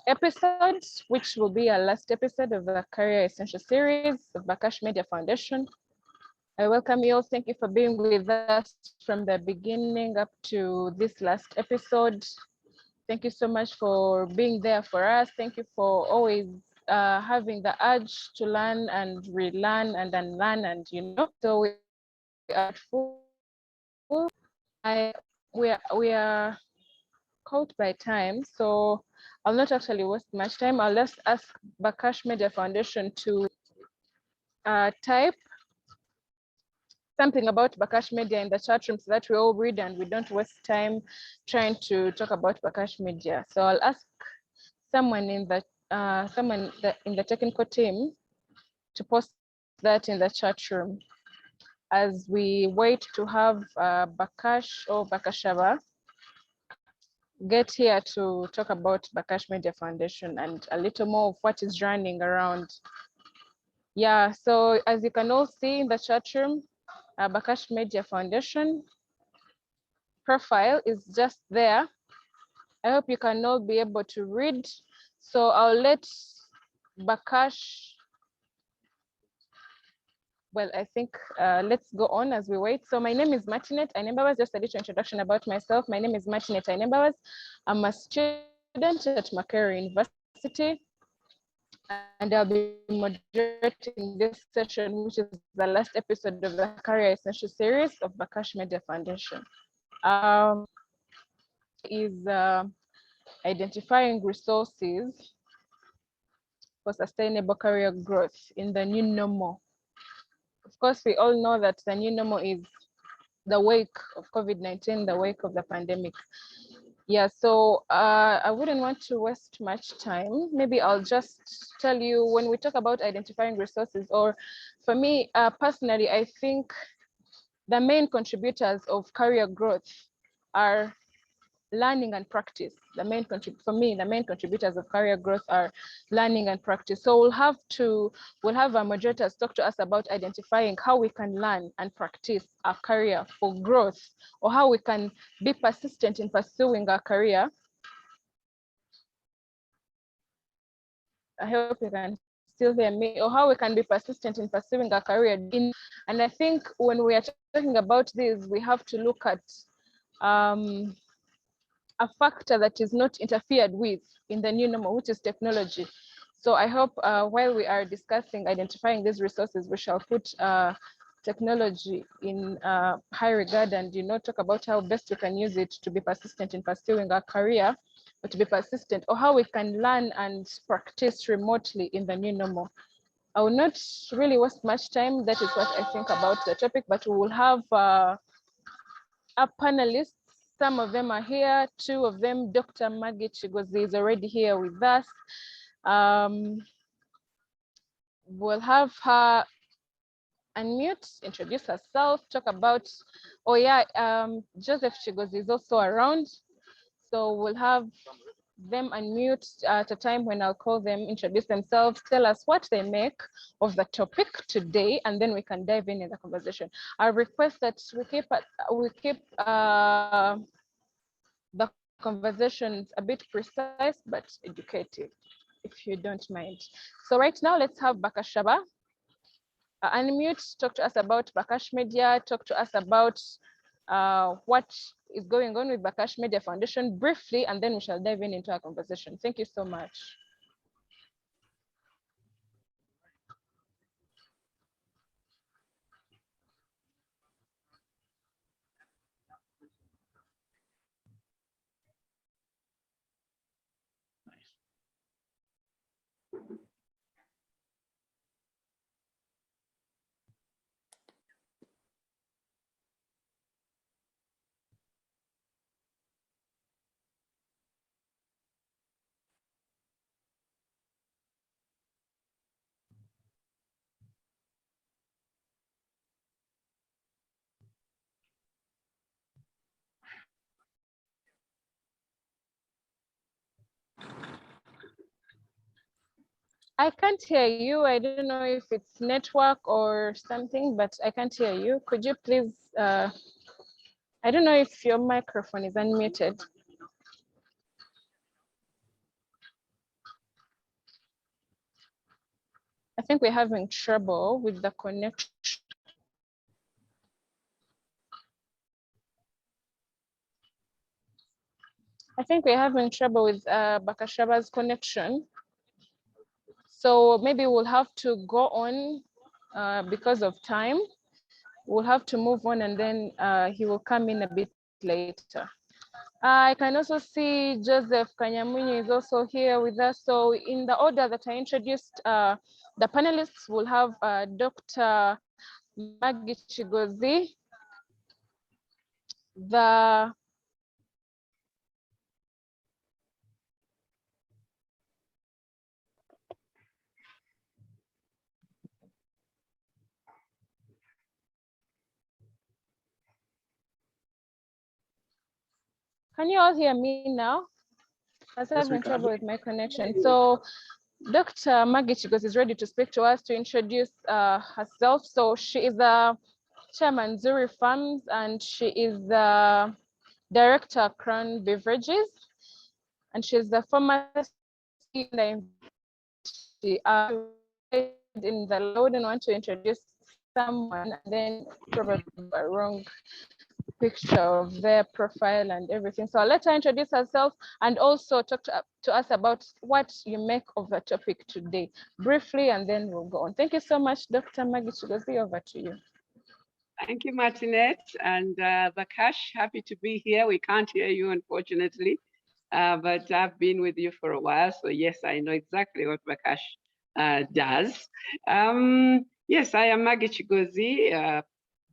episode, which will be our last episode of the Career Essential series of Bakash Media Foundation. I welcome you all. Thank you for being with us from the beginning up to this last episode. Thank you so much for being there for us. Thank you for always having the urge to learn and relearn and unlearn, and so we are full. We are caught by time, so I'll not actually waste much time. I'll just ask Bakash Media Foundation to type something about Bakash Media in the chat room so that we all read and we don't waste time trying to talk about Bakash Media. So I'll ask someone in the technical team to post that in the chat room as we wait to have Bakash or Bakashava get here to talk about Bakash Media Foundation and a little more of what is running around. Yeah, so as you can all see in the chat room, Bakash Media Foundation profile is just there. I hope you can all be able to read. So I'll let Bakash, well, I think let's go on as we wait. So my name is Martinet Ainembawas. Just a little introduction about myself. My name is Martinet Ainembawas. I'm a student at Makerere University, and I'll be moderating this session, which is the last episode of the Career Essential series of Bakash Media Foundation. Is identifying resources for sustainable career growth in the new normal. Of course, we all know that the new normal is the wake of COVID-19, the wake of the pandemic. Yeah, so I wouldn't want to waste much time. Maybe I'll just tell you when we talk about identifying resources, or for me personally, I think the main contributors of career growth are learning and practice. For me, the main contributors of career growth are learning and practice. So we'll have our moderators talk to us about identifying how we can learn and practice our career for growth, or how we can be persistent in pursuing our career. I hope you can still hear me. Or how we can be persistent in pursuing our career. And I think when we are talking about this, we have to look at a factor that is not interfered with in the new normal, which is technology. So I hope while we are discussing identifying these resources, we shall put technology in high regard and talk about how best we can use it to be persistent in pursuing our career, or to be persistent, or how we can learn and practice remotely in the new normal. I will not really waste much time. That is what I think about the topic, but we will have our panelists. Some of them are here, two of them, Dr. Maggie Chicozy is already here with us. We'll have her unmute, introduce herself, talk about, Joseph Chicozy is also around. So we'll have them unmute at a time when I'll call them, introduce themselves, tell us what they make of the topic today, and then we can dive in the conversation. I request that we keep the conversations a bit precise but educative, if you don't mind. So right now, let's have Bakashaba unmute, talk to us about Bakash Media, talk to us about what is going on with Bakash Media Foundation briefly, and then we shall dive into our conversation. Thank you so much. I can't hear you. I don't know if it's network or something, but I can't hear you. Could you please, I don't know if your microphone is unmuted. think we're having trouble with the connection. I think we're having trouble with Bakashaba's connection. So maybe we'll have to go on because of time. We'll have to move on, and then he will come in a bit later. I can also see Joseph Kanya is also here with us. So in the order that I introduced, the panelists will have Dr. Maggie Chicozy, the Can you all hear me now? I was having trouble with my connection. So Dr. Maggie Chicozy is ready to speak to us to introduce herself. So she is the chairman Zuri Farms, and she is the director Crown Beverages, and she's the former in the load and want to introduce someone, and then probably a wrong picture of their profile and everything. So I'll let her introduce herself and also talk to us about what you make of the topic today, briefly, and then we'll go on. Thank you so much, Dr. Maggie Chicozy, over to you. Thank you, Martinette, and Bakash, happy to be here. We can't hear you, unfortunately, but I've been with you for a while, so yes, I know exactly what Bakash does. Yes, I am Maggie Chicozy.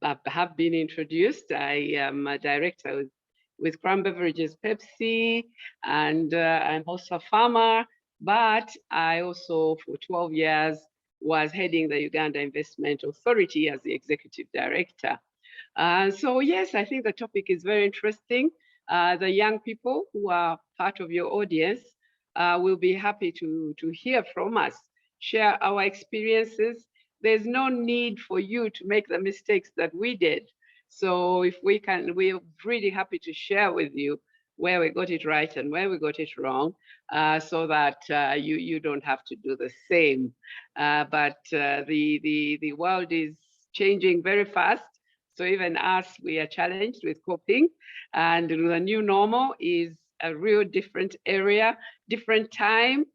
I have been introduced. I am a director with Crown Beverages Pepsi, and I'm also a farmer, but I also, for 12 years, was heading the Uganda Investment Authority as the executive director. So yes, I think the topic is very interesting. The young people who are part of your audience will be happy to hear from us, share our experiences. There's no need for you to make the mistakes that we did. So if we can, we're really happy to share with you where we got it right and where we got it wrong, so that you don't have to do the same. But the world is changing very fast. So even us, we are challenged with coping. And the new normal is a real different area, different time,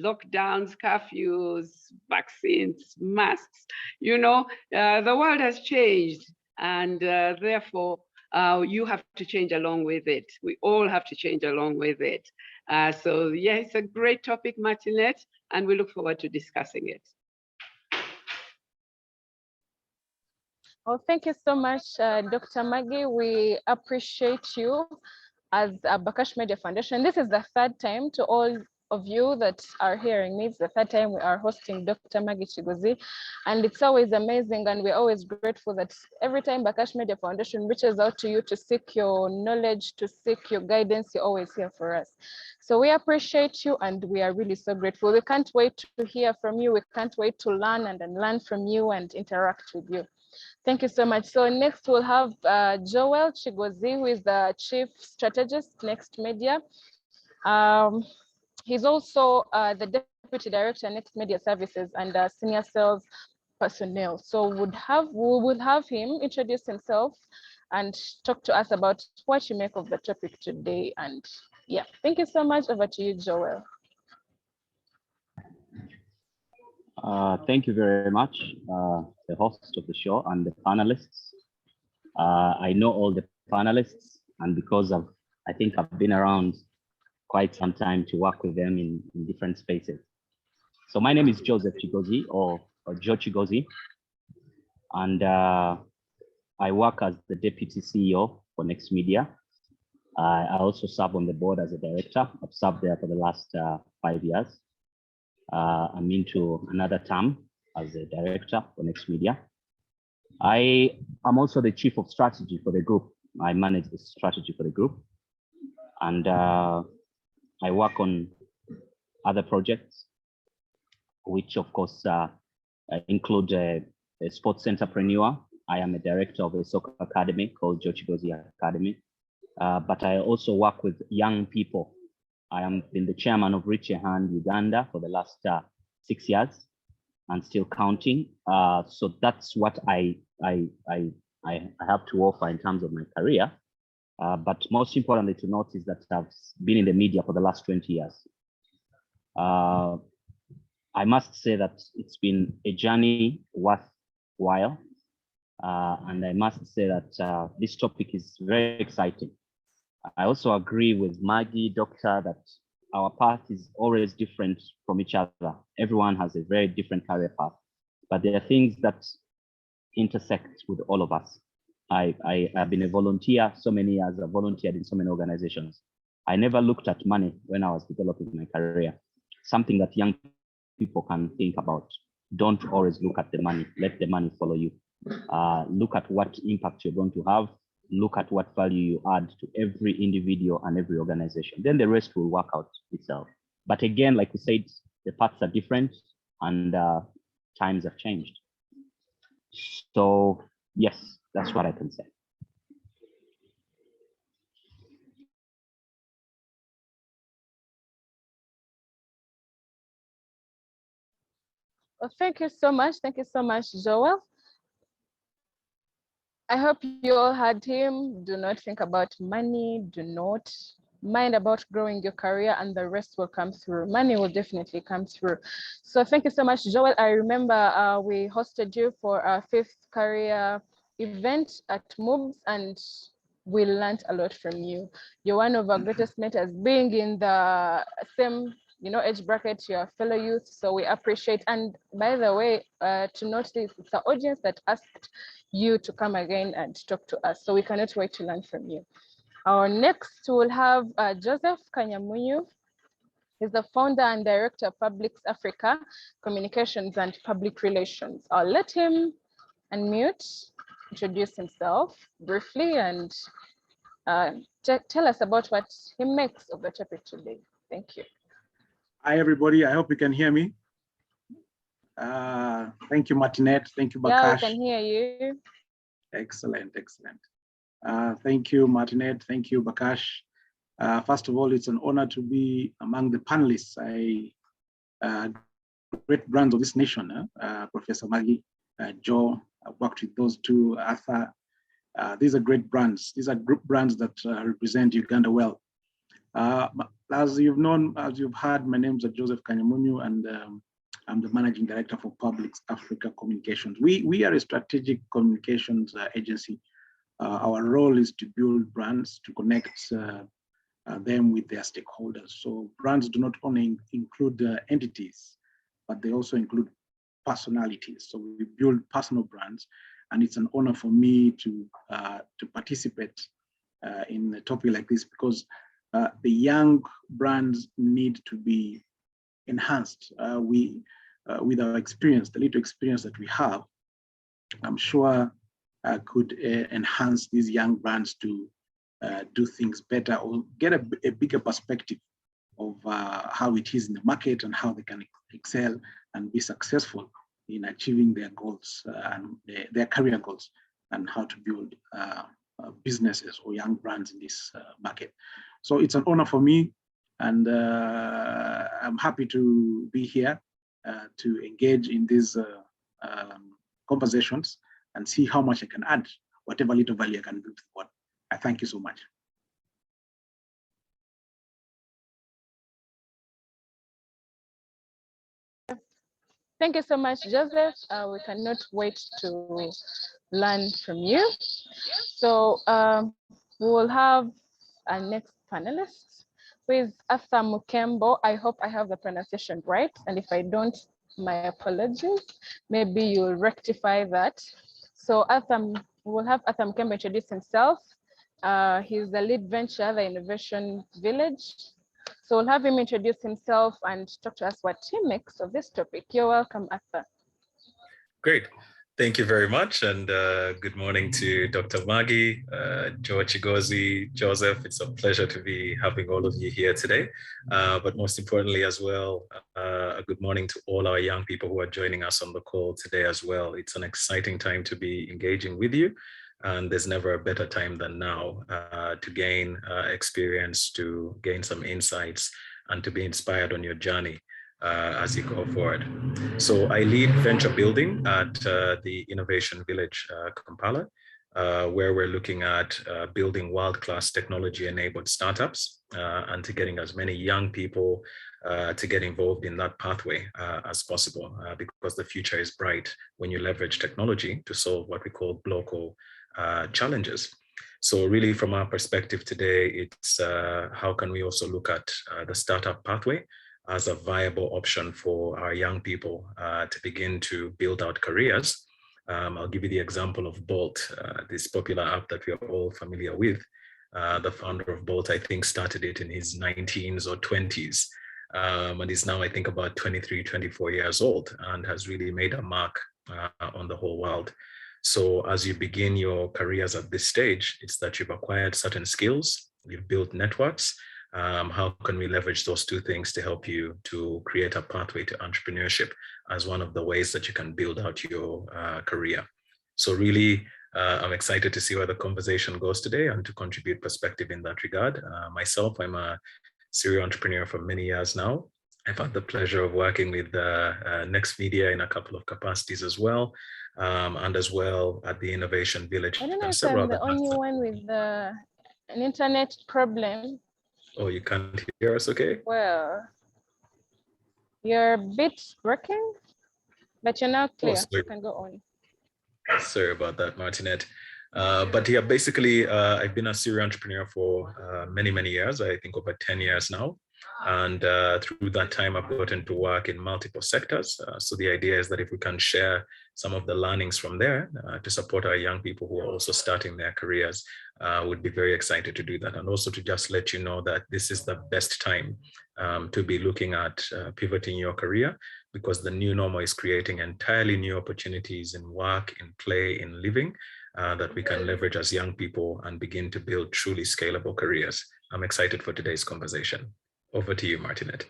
lockdowns, curfews, vaccines, masks. You know, the world has changed, and therefore you have to change along with it. We all have to change along with it. So yeah, it's a great topic, Martinette, and we look forward to discussing it. Well, thank you so much, Dr. Maggie. We appreciate you as Bakash Media Foundation. This is the third time, to all of you that are hearing me, it's the third time we are hosting Dr. Maggie Chicozy, and it's always amazing, and we're always grateful that every time Bakash Media Foundation reaches out to you to seek your knowledge, to seek your guidance, you're always here for us. So we appreciate you, and we are really so grateful. We can't wait to hear from you. We can't wait to learn and learn from you and interact with you. Thank you so much. So next we'll have Joel Chigwazi, who is the Chief Strategist, Next Media. He's also the Deputy Director, Next Media Services, and Senior Sales Personnel. So we will have him introduce himself and talk to us about what you make of the topic today. And yeah, thank you so much. Over to you, Joel. Thank you very much, the host of the show and the panelists. I know all the panelists, and because I think I've been around quite some time to work with them in different spaces. So my name is Joseph Chicozy, or Joe Chicozy, and I work as the Deputy CEO for Next Media. I also serve on the board as a director. I've served there for the last 5 years. I'm into another term as a director for Next Media. I am also the chief of strategy for the group. I manage the strategy for the group, and I work on other projects, which of course include a sports entrepreneur. I am a director of a soccer academy called Chicozy Academy, but I also work with young people. I am been the chairman of Reach a Hand Uganda for the last 6 years, and still counting. So that's what I have to offer in terms of my career. But most importantly to note is that I've been in the media for the last 20 years. I must say that it's been a journey worthwhile. And I must say that this topic is very exciting. I also agree with Maggie, Doctor, that our path is always different from each other. Everyone has a very different career path, but there are things that intersect with all of us. I have been a volunteer so many years. I've volunteered in so many organizations. I never looked at money when I was developing my career. Something that young people can think about. Don't always look at the money. Let the money follow you. Look at what impact you're going to have. Look at what value you add to every individual and every organization. Then the rest will work out itself. But again, like we said, the paths are different and times have changed. So yes, that's what I can say. Well, thank you so much. Thank you so much, Joel. I hope you all heard him. Do not think about money. Do not mind about growing your career, and the rest will come through. Money will definitely come through. So thank you so much, Joel. I remember we hosted you for our 5th career event at MOOBS, and we learned a lot from you. You're one of our greatest mentors, being in the same age bracket, your fellow youth. So we appreciate. And by the way, to note this, it's the audience that asked you to come again and talk to us. So we cannot wait to learn from you. Our next will have Joseph Kanya Muyu. He's the founder and director of Publix Africa Communications and Public Relations. I'll let him unmute, introduce himself briefly, and tell us about what he makes of the topic today. Thank you. Hi, everybody. I hope you can hear me. Thank you, Martinette. Thank you, Bakash. Yeah, we can hear you. Excellent, excellent. Thank you, Martinette. Thank you, Bakash. First of all, it's an honor to be among the panelists. Great brands of this nation, Professor Maggie, Joe. I've worked with those two, Arthur. These are great brands. These are group brands that represent Uganda well. As you've heard, my name is Joseph Kanyamunyu, and I'm the managing director for Publix Africa Communications. We are a strategic communications agency. Our role is to build brands, to connect them with their stakeholders. So brands do not only include entities, but they also include personalities. So we build personal brands, and it's an honor for me to participate in a topic like this, because the young brands need to be enhanced. With our experience, the little experience that we have, I'm sure could enhance these young brands to do things better, or get a bigger perspective of how it is in the market and how they can excel and be successful in achieving their goals and their career goals, and how to build businesses or young brands in this market. So it's an honor for me, and I'm happy to be here to engage in these conversations and see how much I can add, whatever little value I can bring to the board. I thank you so much. Thank you so much, Joseph. We cannot wait to learn from you. So we will have our next panelist, who is Arthur Mukembo. I hope I have the pronunciation right, and if I don't, my apologies. Maybe you'll rectify that. So we will have Arthur Mukembo introduce himself. He's the lead venture, the Innovation Village. So we'll have him introduce himself and talk to us what he makes of this topic. You're welcome, Arthur. Great. Thank you very much. And good morning to Dr. Maggie, Joe, Chicozy, Joseph. It's a pleasure to be having all of you here today. But most importantly as well, a good morning to all our young people who are joining us on the call today as well. It's an exciting time to be engaging with you. And there's never a better time than now to gain experience, to gain some insights, and to be inspired on your journey. as you go forward. So I lead venture building at the Innovation Village, Kampala, where we're looking at building world-class technology-enabled startups and to getting as many young people to get involved in that pathway as possible, because the future is bright when you leverage technology to solve what we call local challenges. So really from our perspective today, it's how can we also look at the startup pathway as a viable option for our young people to begin to build out careers. I'll give you the example of Bolt, this popular app that we are all familiar with. The founder of Bolt, I think, started it in his 19s or 20s, and is now, I think, about 23, 24 years old, and has really made a mark on the whole world. So as you begin your careers at this stage, it's that you've acquired certain skills, you've built networks. How can we leverage those two things to help you to create a pathway to entrepreneurship as one of the ways that you can build out your career? So really, I'm excited to see where the conversation goes today and to contribute perspective in that regard. Myself, I'm a serial entrepreneur for many years now. I've had the pleasure of working with Next Media in a couple of capacities as well, and as well at the Innovation Village. I don't know if I'm the only one with an internet problem. Oh, you can't hear us, okay? Well, you're a bit broken, but you're now clear. Oh, You can go on. Sorry about that, Martinette. But yeah, basically, I've been a serial entrepreneur for many, many years, I think over 10 years now. And through that time, I've gotten to work in multiple sectors. So the idea is that if we can share some of the learnings from there to support our young people who are also starting their careers, would be very excited to do that. And also to just let you know that this is the best time to be looking at pivoting your career, because the new normal is creating entirely new opportunities in work, in play, in living, that we can leverage as young people and begin to build truly scalable careers. I'm excited for today's conversation. Over to you, Martinette.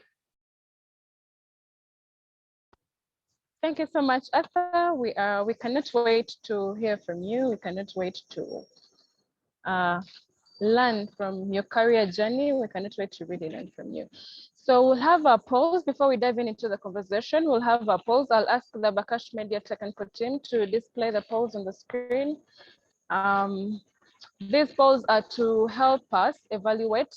Thank you so much, Arthur. We cannot wait to hear from you. We cannot wait to learn from your career journey. We cannot wait to really learn from you. So we'll have a pause before we dive into the conversation. We'll have a pause. I'll ask the Bakash Media technical team to display the pause on the screen. These polls are to help us evaluate.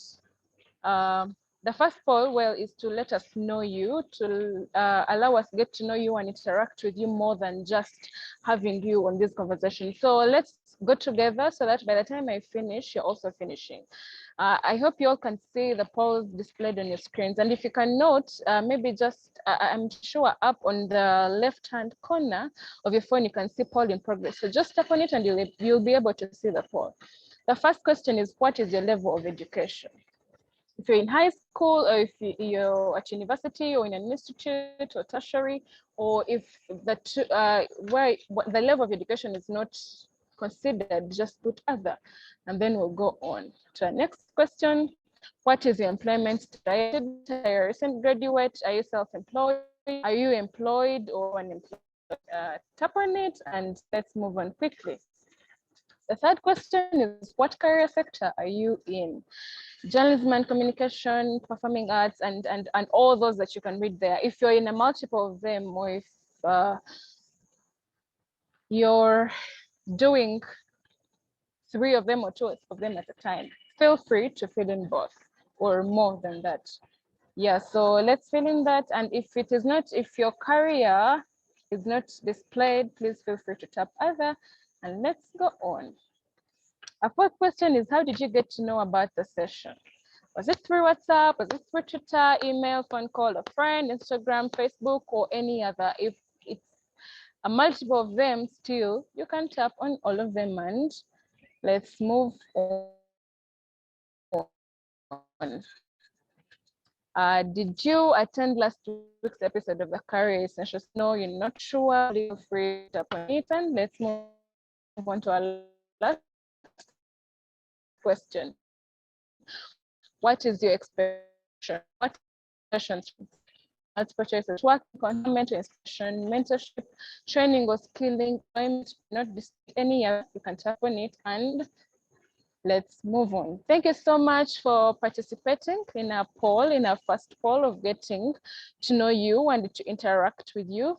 The first poll, well, is to let us know you, to allow us get to know you and interact with you more than just having you on this conversation. So let's go together so that by the time I finish, you're also finishing. I hope you all can see the polls displayed on your screens. And if you can note, maybe just, I'm sure up on the left-hand corner of your phone, you can see poll in progress. So just tap on it and you'll be able to see the poll. The first question is, what is your level of education? If you're in high school, or if you're at university or in an institute or tertiary, or if where the level of education is not considered, just put other, and then we'll go on to our next question. What is your employment status? Are you a recent graduate? Are you self-employed? Are you employed or unemployed? Tap on it and let's move on quickly. The third question is, what career sector are you in? Journalism and communication, performing arts, and all those that you can read there. If you're in a multiple of them, or if you're doing 3 of them or 2 of them at a time, feel free to fill in both or more than that. Yeah, so let's fill in that. And if it is not, if your career is not displayed, please feel free to tap other, and let's go on. Our fourth question is, how did you get to know about the session? Was it through WhatsApp? Was it through Twitter, email, phone call, a friend, Instagram, Facebook, or any other? If it's a multiple of them still, you can tap on all of them and let's move on. Did you attend last week's episode of the Career Essentials? No, you're not sure. Feel free to tap on it and let's move on to our last question. What is your expectation? What questions? Multiple choices: work, mental inspiration, mentorship, training or skilling, employment, not any other. You can tap on it and let's move on. Thank you so much for participating in our poll, in our first poll of getting to know you and to interact with you.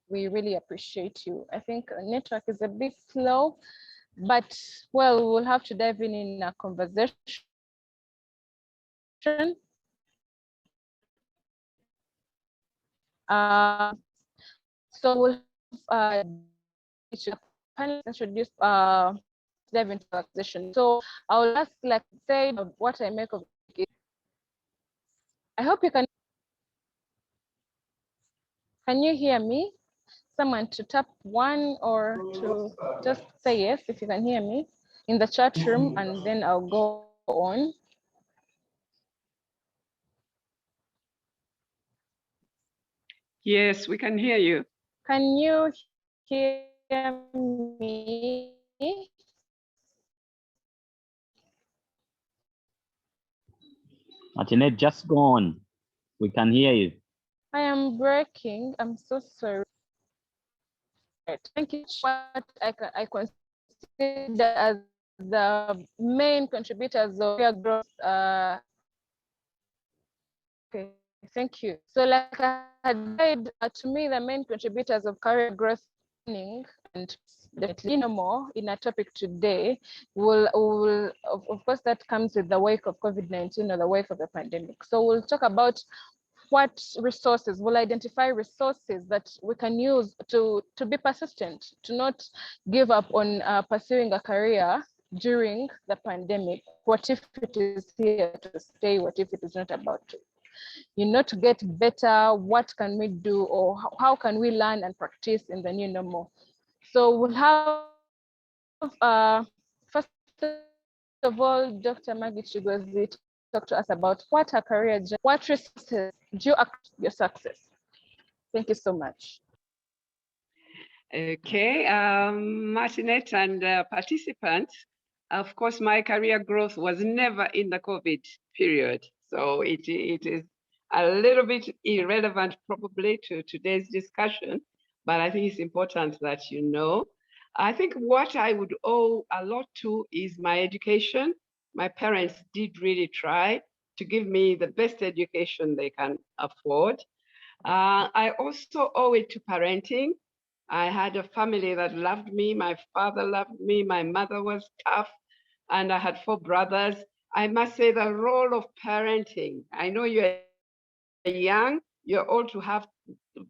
We really appreciate you. I think network is a bit slow, but well, we'll have to dive in a conversation. So we'll have panelists introduce dive into the conversation. So I'll ask, like I said, what I make of it. I hope you can you hear me? Someone to tap one or to just say yes if you can hear me in the chat room, and then I'll go on. Yes, we can hear you. Can you hear me? Martinette, just go on. We can hear you. I am breaking. I'm so sorry. Thank you. What I consider as the main contributors of career growth. Okay, thank you. So like I had said, to me, the main contributors of career growth and definitely no more in our topic today will of course that comes with the wake of COVID-19 or the wake of the pandemic. So we'll talk about what resources, we'll identify resources that we can use to be persistent, to not give up on pursuing a career during the pandemic. What if it is here to stay? What if it is not about to? You know, to get better, what can we do, or how can we learn and practice in the new normal? So we'll have, first of all, Dr. Maggie Chicozy talk to us about what her career, what resources do you accept your success? Thank you so much. Okay, Martinette and participants, of course, my career growth was never in the COVID period. So it is a little bit irrelevant probably to today's discussion, but I think it's important that you know. I think what I would owe a lot to is my education. My parents did really try to give me the best education they can afford. I also owe it to parenting. I had a family that loved me. My father loved me. My mother was tough, and I had 4 brothers. I must say the role of parenting. I know you're young, you're old to have,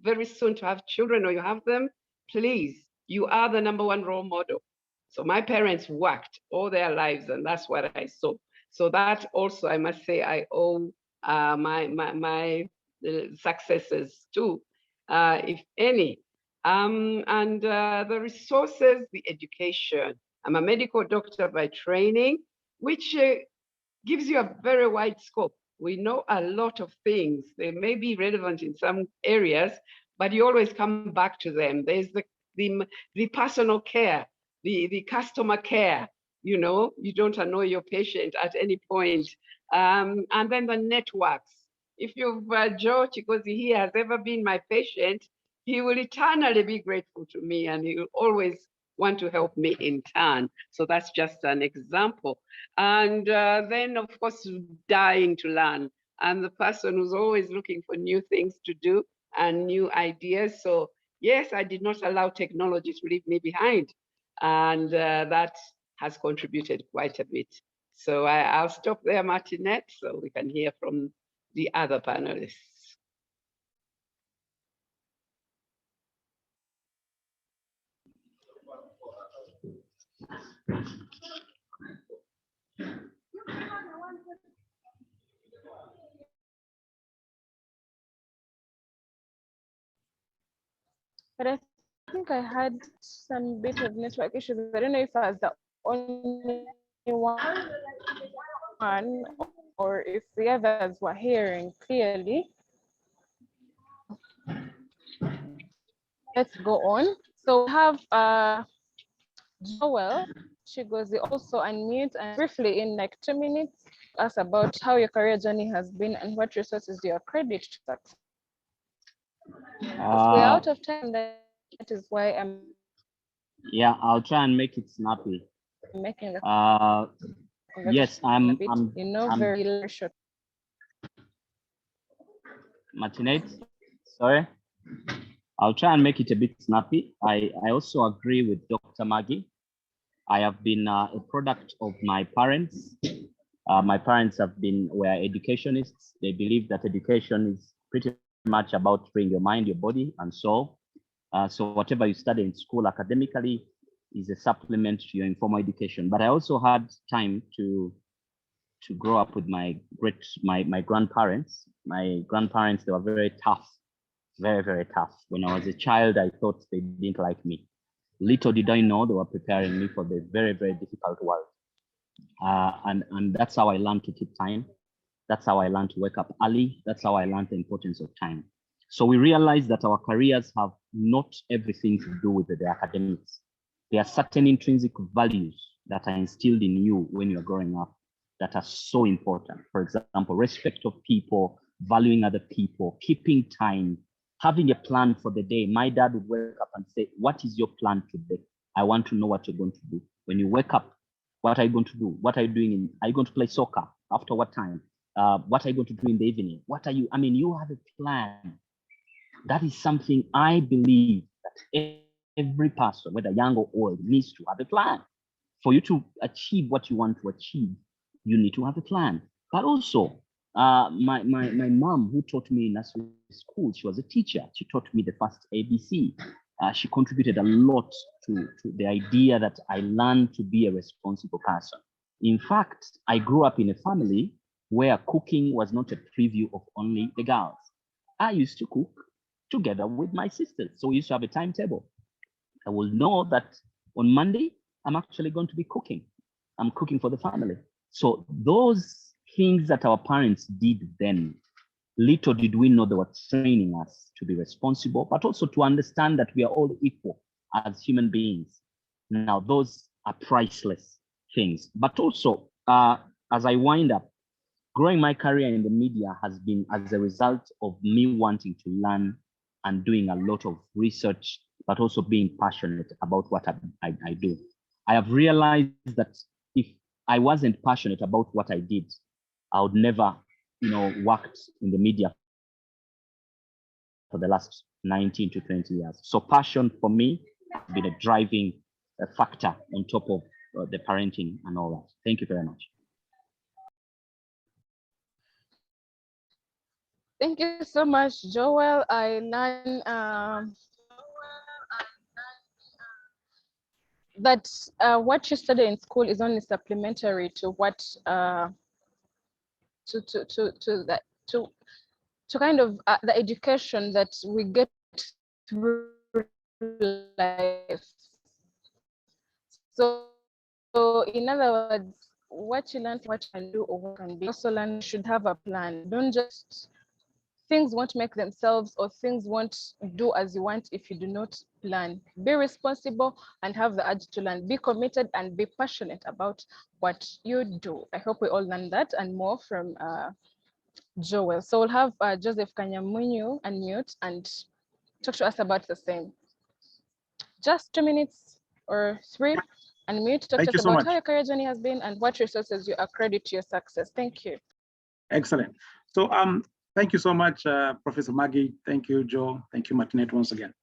very soon to have children, or you have them. Please, you are the #1 role model. So my parents worked all their lives, and that's what I saw. So that also, I must say, I owe my successes too, if any. And the resources, the education. I'm a medical doctor by training, which gives you a very wide scope. We know a lot of things. They may be relevant in some areas, but you always come back to them. There's the personal care, the customer care. You know, you don't annoy your patient at any point. And then the networks. If you've Joe Chicozy, he has ever been my patient, he will eternally be grateful to me, and he will always want to help me in turn. So that's just an example. And then, of course, dying to learn. I'm the person who's always looking for new things to do and new ideas. So yes, I did not allow technology to leave me behind. And that has contributed quite a bit. So I'll stop there, Martinette, so we can hear from the other panelists. But I think I had some bit of network issues. I don't know if I was the only one or if the others were hearing clearly. Let's go on. So we have Joel Chicozy also unmute and briefly in like 2 minutes us about how your career journey has been and what resources do you accredit to success. If we're out of time, that is why I'm. Yeah, I'll try and make it snappy. making yes, I'm very short. Martinate, sorry. I'll try and make it a bit snappy. I also agree with Dr. Maggie. I have been a product of my parents. My parents were educationists. They believe that education is pretty much about freeing your mind, your body, and soul. So whatever you study in school academically is a supplement to your informal education. But I also had time to grow up with my grandparents. My grandparents, they were very tough, very, very tough. When I was a child, I thought they didn't like me. Little did I know they were preparing me for the very, very difficult world. And that's how I learned to keep time. That's how I learned to wake up early. That's how I learned the importance of time. So we realize that our careers have not everything to do with the academics. There are certain intrinsic values that are instilled in you when you're growing up that are so important. For example, respect of people, valuing other people, keeping time, having a plan for the day. My dad would wake up and say, what is your plan today? I want to know what you're going to do. When you wake up, what are you going to do? What are you doing? Are you going to play soccer? After what time? What are you going to do in the evening? You have a plan. That is something I believe that every person, whether young or old, needs to have a plan. For you to achieve what you want to achieve, you need to have a plan. But also, my mom, who taught me in nursery school, she was a teacher. She taught me the first ABC. She contributed a lot to the idea that I learned to be a responsible person. In fact, I grew up in a family where cooking was not a preview of only the girls. I used to cook together with my sisters. So we used to have a timetable. I will know that on Monday, I'm actually going to be cooking. I'm cooking for the family. So those things that our parents did then, little did we know they were training us to be responsible, but also to understand that we are all equal as human beings. Now, those are priceless things. But also, as I wind up, growing my career in the media has been as a result of me wanting to learn and doing a lot of research, but also being passionate about what I do. I have realized that if I wasn't passionate about what I did, I would never, worked in the media for the last 19 to 20 years. So passion for me has been a driving factor on top of the parenting and all that. Thank you very much. Thank you so much, Joel. I learned that what you study in school is only supplementary to what to kind of the education that we get through life. So in other words, what you learn, what you can do or what can be, also learn, you should have a plan. Don't just, things won't make themselves or things won't do as you want if you do not plan. Be responsible and have the urge to learn. Be committed and be passionate about what you do. I hope we all learn that and more from Joel. So we'll have Joseph Kanya Muyu unmute and talk to us about the same. Just 2 minutes or 3, unmute, talk to us about how your career journey has been and what resources you accredit to your success. Thank you. Excellent. So thank you so much, Professor Maggie. Thank you, Joe. Thank you, Martinette, once again.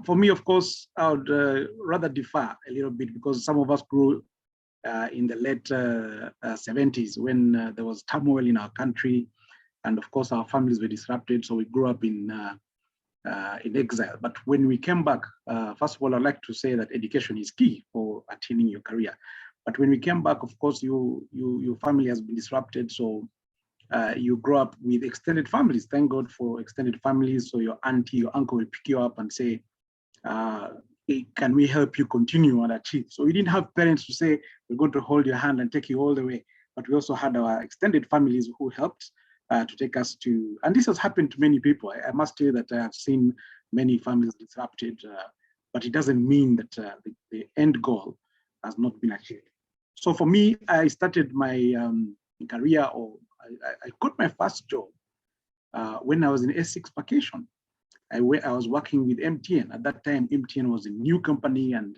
For me, of course, I would rather differ a little bit because some of us grew in the late 70s when there was turmoil in our country. And of course, our families were disrupted. So we grew up in exile. But when we came back, first of all, I'd like to say that education is key for attaining your career. But when we came back, of course, your family has been disrupted. So you grow up with extended families. Thank God for extended families. So your auntie, your uncle will pick you up and say, hey, can we help you continue and achieve? So we didn't have parents to say, we're going to hold your hand and take you all the way. But we also had our extended families who helped to take us to, and this has happened to many people. I must tell you that I have seen many families disrupted, but it doesn't mean that the end goal has not been achieved. So for me, I started my career, or I got my first job when I was in S6 vacation. I was working with MTN. At that time, MTN was a new company and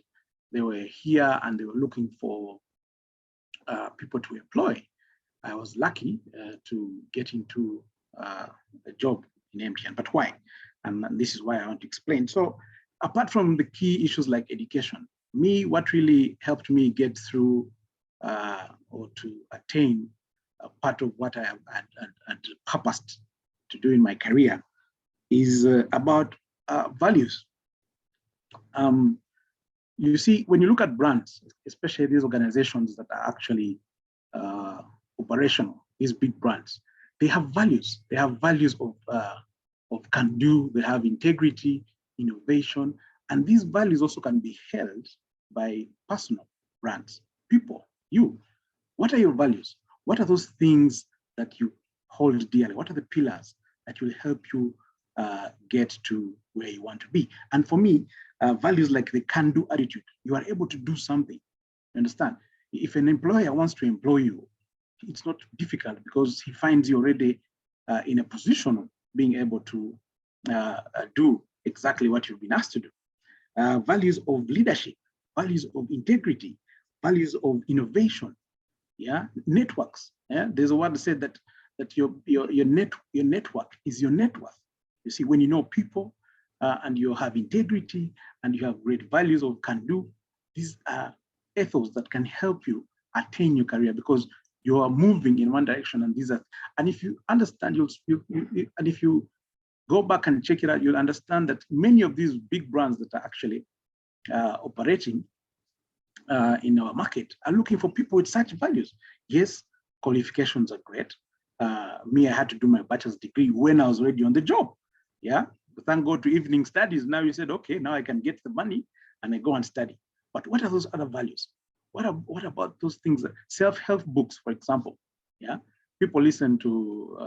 they were here and they were looking for people to employ. I was lucky to get into a job in MTN, but why? And this is why I want to explain. So apart from the key issues like education, what really helped me get through or to attain a part of what I had purposed to do in my career is about values. You see, when you look at brands, especially these organizations that are actually operational, these big brands, they have values. They have values of can-do. They have integrity, innovation, and these values also can be held by personal brands, people, you. What are your values? What are those things that you hold dearly? What are the pillars that will help you get to where you want to be? And for me, values like the can-do attitude. You are able to do something. You understand? If an employer wants to employ you, it's not difficult because he finds you already in a position of being able to do exactly what you've been asked to do. Values of leadership, values of integrity, values of innovation, yeah, networks. Yeah, there's a word that said that your network is your net worth. You see, when you know people and you have integrity and you have great values of can do, these are ethos that can help you attain your career because you are moving in one direction, and if you understand, and if you go back and check it out, you'll understand that many of these big brands that are actually operating in our market are looking for people with such values. Yes, qualifications are great. Me, I had to do my bachelor's degree when I was already on the job. Yeah, but thank God to evening studies. Now you said, okay, now I can get the money and I go and study. But what are those other values? What about those things? Self-help books, for example. Yeah, people listen to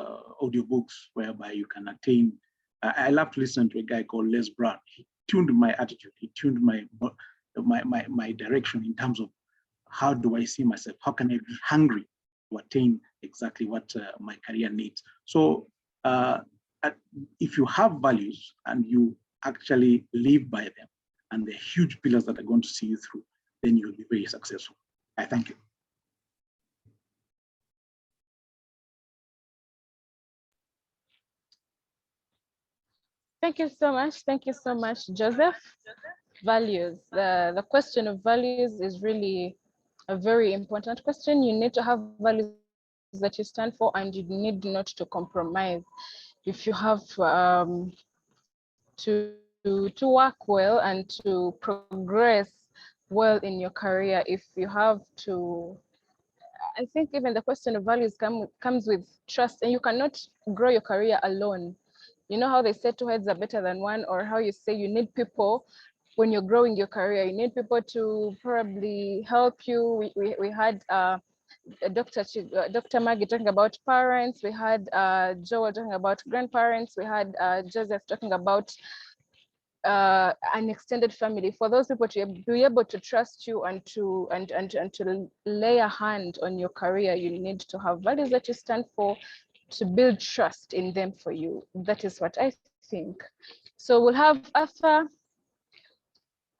audiobooks whereby you can attain. I love to listen to a guy called Les Brown. He tuned my attitude. He tuned my direction in terms of how do I see myself? How can I be hungry to attain exactly what my career needs? So if you have values and you actually live by them, and they're huge pillars that are going to see you through, then you'll be very successful. I thank you. Thank you so much. Thank you so much, Joseph. Values. The question of values is really a very important question. You need to have values that you stand for, and you need not to compromise. If you have to work well and to progress well in your career, if you have to, I think even the question of values comes with trust, and you cannot grow your career alone. You know how they say two heads are better than one, or how you say you need people when you're growing your career. You need people to probably help you. We had Dr. Maggie talking about parents. We had Joel talking about grandparents. We had Joseph talking about an extended family. For those people to be able to trust you and to lay a hand on your career, you need to have values that you stand for, to build trust in them for you. That is what I think. So we'll have Arthur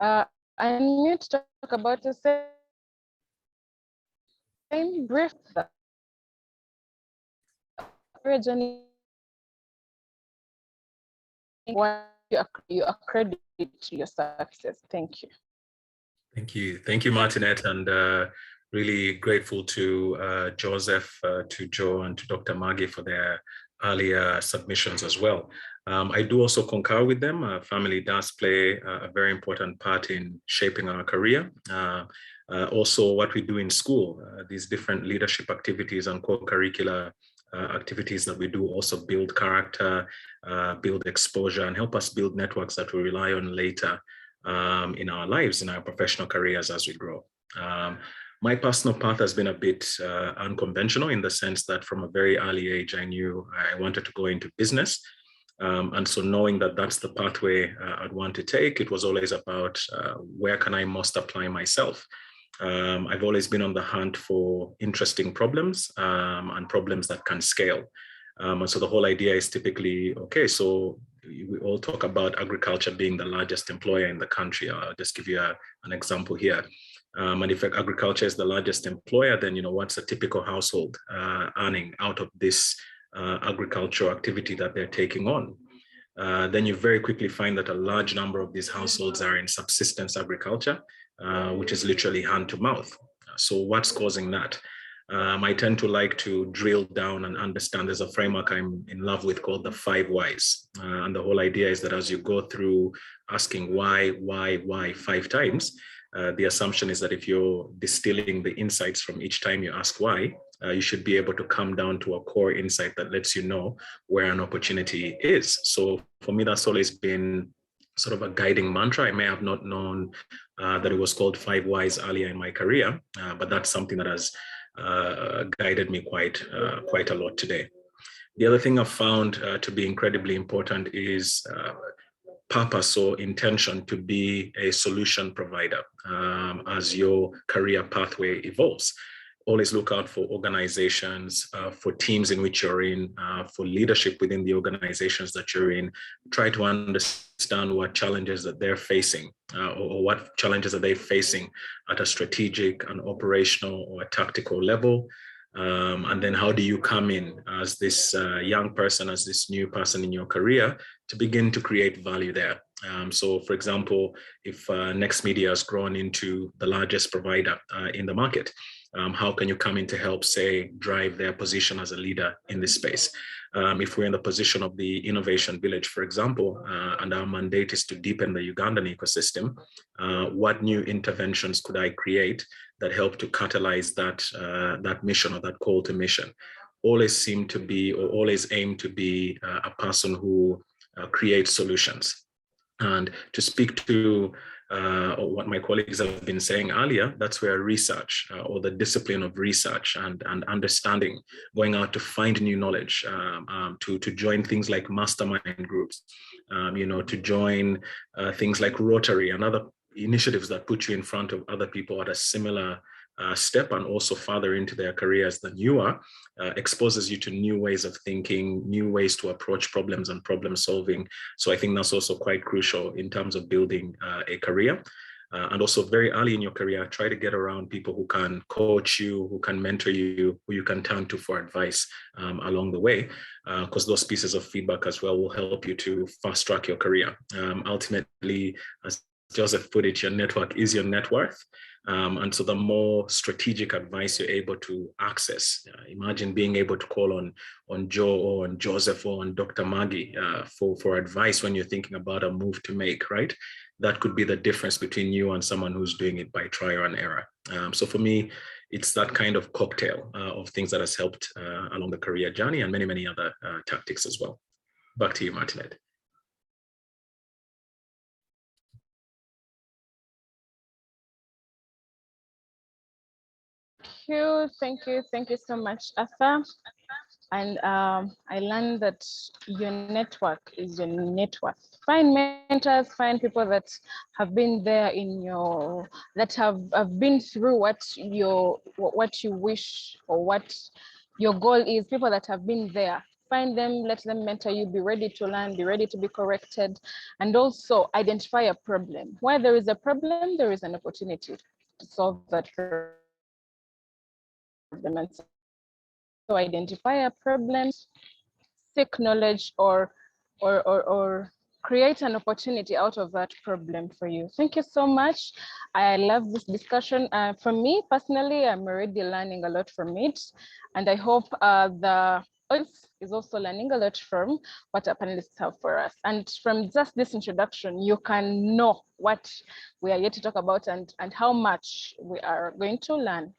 unmute to talk about the same brief journey. What you accredit your success. Thank you. Thank you. Thank you, Martinette, and really grateful to Joseph, to Joe, and to Dr. Maggie for their earlier submissions as well. I do also concur with them. Family does play a very important part in shaping our career. Also, what we do in school, these different leadership activities and co-curricular activities that we do also build character, build exposure, and help us build networks that we rely on later in our lives, in our professional careers as we grow. My personal path has been a bit unconventional in the sense that from a very early age, I knew I wanted to go into business. And so knowing that that's the pathway I'd want to take, it was always about where can I most apply myself. I've always been on the hunt for interesting problems and problems that can scale. And so the whole idea is typically, okay, so we all talk about agriculture being the largest employer in the country. I'll just give you an example here. And if agriculture is the largest employer, then what's a typical household earning out of this agricultural activity that they're taking on? Then you very quickly find that a large number of these households are in subsistence agriculture, which is literally hand to mouth. So what's causing that? I tend to like to drill down and understand. There's a framework I'm in love with called the 5 whys. And the whole idea is that as you go through asking why 5 times, the assumption is that if you're distilling the insights from each time you ask why, you should be able to come down to a core insight that lets you know where an opportunity is. So for me, that's always been sort of a guiding mantra. I may have not known that it was called 5 whys earlier in my career, but that's something that has guided me quite a lot today. The other thing I've found to be incredibly important is purpose or intention to be a solution provider as your career pathway evolves. Always look out for organizations, for teams in which you're in, for leadership within the organizations that you're in. Try to understand what challenges that they're facing or what challenges are they facing at a strategic, an operational, or a tactical level. And then how do you come in as this young person, as this new person in your career to begin to create value there? So for example, if Next Media has grown into the largest provider in the market, how can you come in to help, say, drive their position as a leader in this space? If we're in the position of the Innovation Village, for example, and our mandate is to deepen the Ugandan ecosystem, what new interventions could I create that help to catalyze that mission or that call to mission? Always seem to be, or always aim to be a person who creates solutions. And to speak to what my colleagues have been saying earlier, that's where research or the discipline of research and understanding, going out to find new knowledge, to join things like mastermind groups, to join things like Rotary and other initiatives that put you in front of other people at a similar step and also farther into their careers than you are, exposes you to new ways of thinking, new ways to approach problems and problem solving. So I think that's also quite crucial in terms of building a career. And also very early in your career, try to get around people who can coach you, who can mentor you, who you can turn to for advice along the way, because those pieces of feedback as well will help you to fast track your career. Ultimately, as Joseph put it, your network is your net worth. And so the more strategic advice you're able to access, imagine being able to call on Joe or on Joseph or on Dr. Maggie for advice when you're thinking about a move to make, right? That could be the difference between you and someone who's doing it by trial and error. So for me, it's that kind of cocktail of things that has helped along the career journey and many, many other tactics as well. Back to you, Martinette. Thank you so much, Arthur. And I learned that your network is your net worth. Find mentors, find people that have been there that have been through what you wish or what your goal is, people that have been there. Find them, let them mentor you, be ready to learn, be ready to be corrected, and also identify a problem. Where there is a problem, there is an opportunity to solve that problem. So identify a problem, seek knowledge, or create an opportunity out of that problem for you. Thank you so much. I love this discussion. For me personally, I'm already learning a lot from it, and I hope the audience is also learning a lot from what our panelists have for us. And from just this introduction, you can know what we are yet to talk about and how much we are going to learn.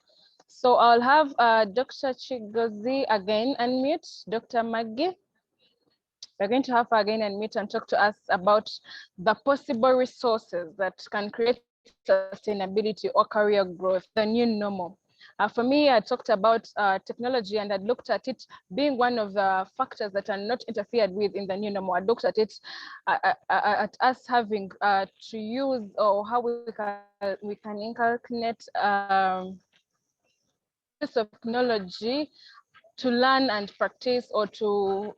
So I'll have Dr. Chicozy again unmute, Dr. Maggie. We're going to have her again unmute and talk to us about the possible resources that can create sustainability or career growth, the new normal. For me, I talked about technology, and I looked at it being one of the factors that are not interfered with in the new normal. I looked at it at us having to use, or how we can inculcate use of technology to learn and practice, or to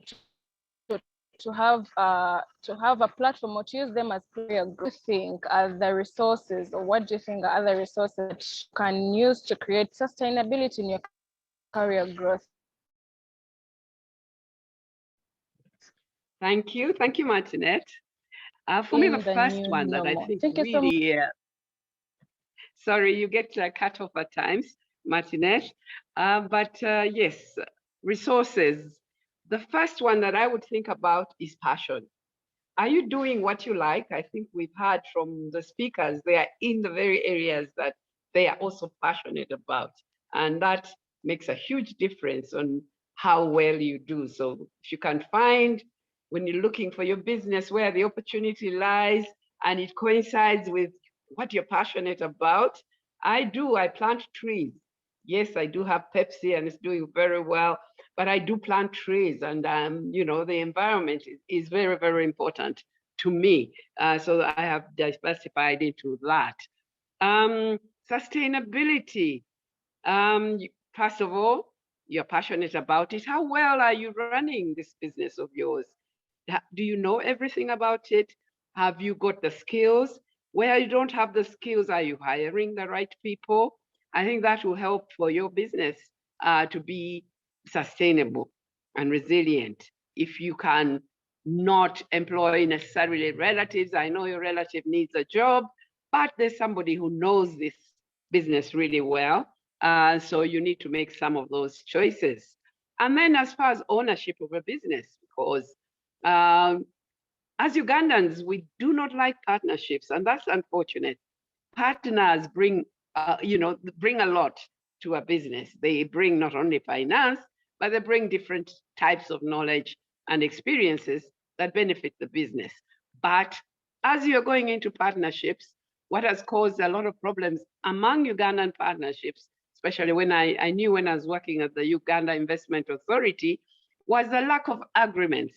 to have a platform or to use them as career growth. What do you think are the resources, or what do you think are other resources that you can use to create sustainability in your career growth? Thank you, Martinette. For me, the first one that I think really, sorry, you get cut off at times, Martinette. But yes, resources. The first one that I would think about is passion. Are you doing what you like? I think we've heard from the speakers, they are in the very areas that they are also passionate about. And that makes a huge difference on how well you do. So if you can find, when you're looking for your business, where the opportunity lies, and it coincides with what you're passionate about. I plant trees. Yes, I do have Pepsi and it's doing very well, but I do plant trees, and you know, the environment is very, very important to me. So I have diversified into that. Sustainability. First of all, you're passionate about it. How well are you running this business of yours? Do you know everything about it? Have you got the skills? Where you don't have the skills, are you hiring the right people? I think that will help for your business to be sustainable and resilient. If you can not employ necessarily relatives, I know your relative needs a job, but there's somebody who knows this business really well. So you need to make some of those choices. And then as far as ownership of a business, because as Ugandans, we do not like partnerships, and that's unfortunate. Partners bring, bring a lot to a business. They bring not only finance, but they bring different types of knowledge and experiences that benefit the business. But as you're going into partnerships, what has caused a lot of problems among Ugandan partnerships, especially when I knew when I was working at the Uganda Investment Authority, was the lack of agreements.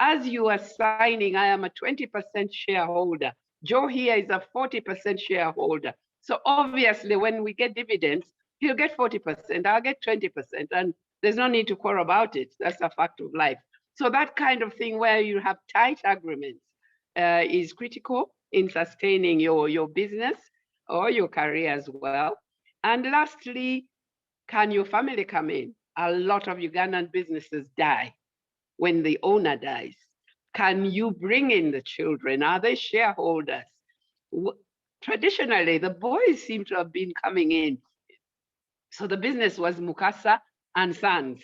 As you are signing, I am a 20% shareholder. Joe here is a 40% shareholder. So obviously when we get dividends, he'll get 40%, I'll get 20%, and there's no need to quarrel about it. That's a fact of life. So that kind of thing where you have tight agreements is critical in sustaining your business or your career as well. And lastly, can your family come in? A lot of Ugandan businesses die when the owner dies. Can you bring in the children? Are they shareholders? Traditionally, the boys seem to have been coming in. So the business was Mukasa and Sons.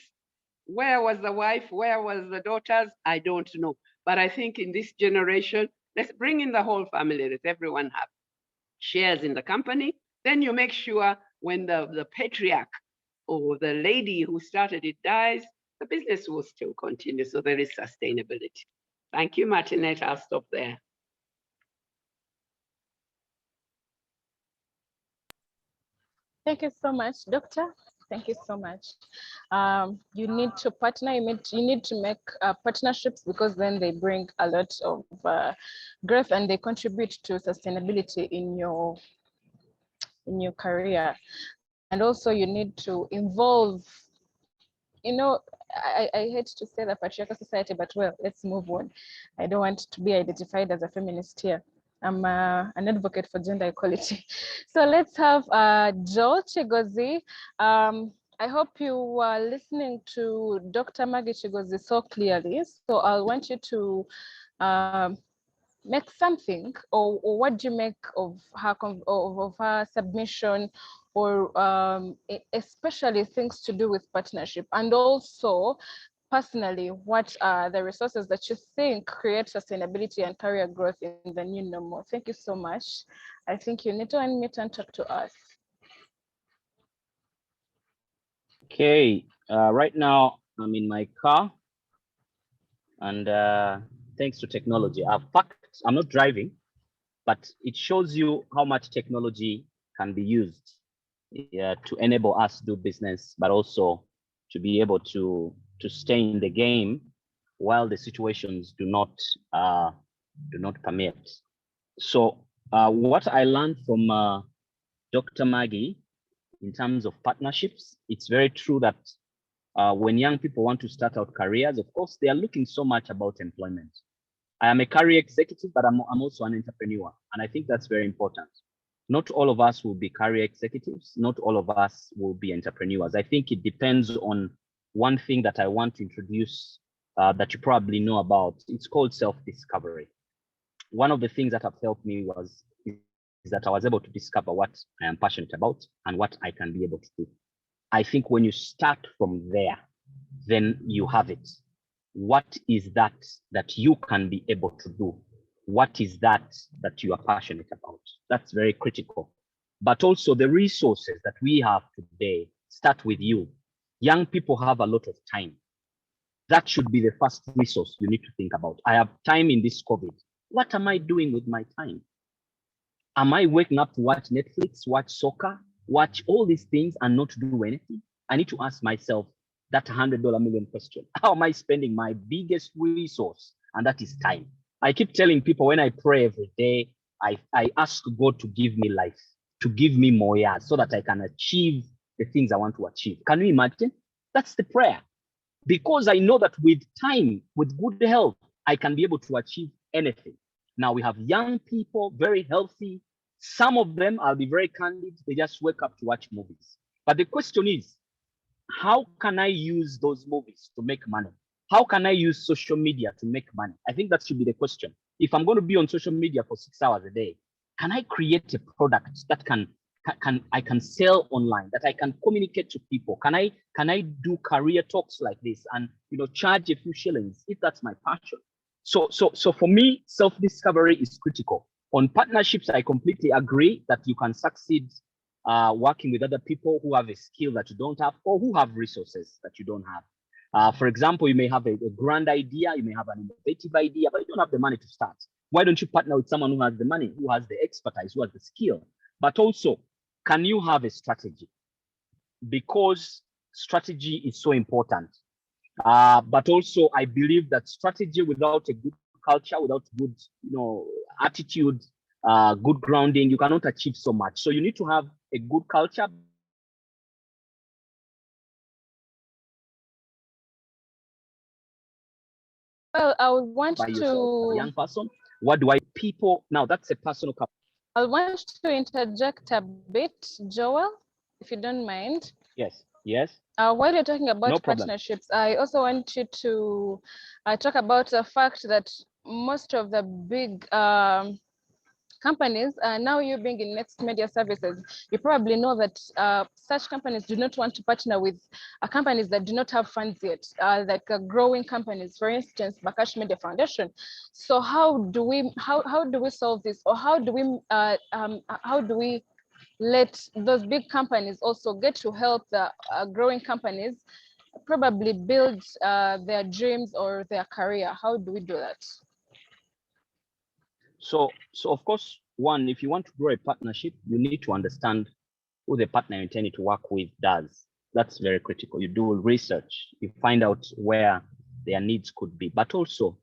Where was the wife? Where was the daughters? I don't know. But I think in this generation, let's bring in the whole family, let everyone have shares in the company. Then you make sure when the patriarch or the lady who started it dies, the business will still continue. So there is sustainability. Thank you, Martinette. I'll stop there. Thank you so much, Doctor. Thank you so much. You need to partner, you need to make partnerships, because then they bring a lot of growth and they contribute to sustainability in your career. And also you need to involve, you know, I hate to say the patriarchal society, but well, let's move on. I don't want to be identified as a feminist here. I'm an advocate for gender equality. So let's have Joe Chicozy. I hope you are listening to Dr. Maggie Chicozy so clearly. So I want you to make something, or what do you make of her submission, or especially things to do with partnership, and also personally, what are the resources that you think create sustainability and career growth in the new normal? Thank you so much. I think you need to unmute and talk to us. Okay, right now I'm in my car, and thanks to technology, I'm not driving, but it shows you how much technology can be used to enable us to do business, but also to be able to stay in the game while the situations do not permit. So what I learned from Dr. Maggie in terms of partnerships, it's very true that when young people want to start out careers, of course, they are looking so much about employment. I am a career executive, but I'm also an entrepreneur. And I think that's very important. Not all of us will be career executives. Not all of us will be entrepreneurs. I think it depends on one thing that I want to introduce that you probably know about. It's called self-discovery. One of the things that have helped me is that I was able to discover what I am passionate about and what I can be able to do. I think when you start from there, then you have it. What is that you can be able to do? What is that you are passionate about? That's very critical. But also the resources that we have today start with you. Young people have a lot of time. That should be the first resource you need to think about. I have time in this COVID. What am I doing with my time? Am I waking up to watch Netflix, watch soccer, watch all these things and not do anything? I need to ask myself that $100 million question. How am I spending my biggest resource? And that is time. I keep telling people when I pray every day, I ask God to give me life, to give me more years so that I can achieve the things I want to achieve. Can you imagine? That's the prayer. Because I know that with time, with good health, I can be able to achieve anything. Now we have young people, very healthy. Some of them, I'll be very candid, they just wake up to watch movies. But the question is, how can I use those movies to make money? How can I use social media to make money? I think that should be the question. If I'm going to be on social media for 6 hours a day, can I create a product that I can sell online, that I can communicate to people? Can I do career talks like this and charge a few shillings if that's my passion? So for me, self-discovery is critical. On partnerships, I completely agree that you can succeed working with other people who have a skill that you don't have or who have resources that you don't have. For example, you may have a grand idea, you may have an innovative idea, but you don't have the money to start. Why don't you partner with someone who has the money, who has the expertise, who has the skill? But also, can you have a strategy? Because strategy is so important. But also, I believe that strategy without a good culture, without good attitude, good grounding, you cannot achieve so much. So you need to have a good culture. Well, I would want By yourself, to. as a young person, what do I people now? That's a personal. I want to interject a bit, Joel, if you don't mind. Yes. Yes. While you're talking about No problem. partnerships, I also want you to talk about the fact that most of the big companies, now you being in Next Media Services, you probably know that such companies do not want to partner with companies that do not have funds yet, like growing companies, for instance, Bakash Media Foundation. So how do we solve this, or how do we let those big companies also get to help the growing companies probably build their dreams or their career? How do we do that? So of course, one, if you want to grow a partnership, you need to understand who the partner you're intending to work with does. That's very critical. You do research, you find out where their needs could be, but also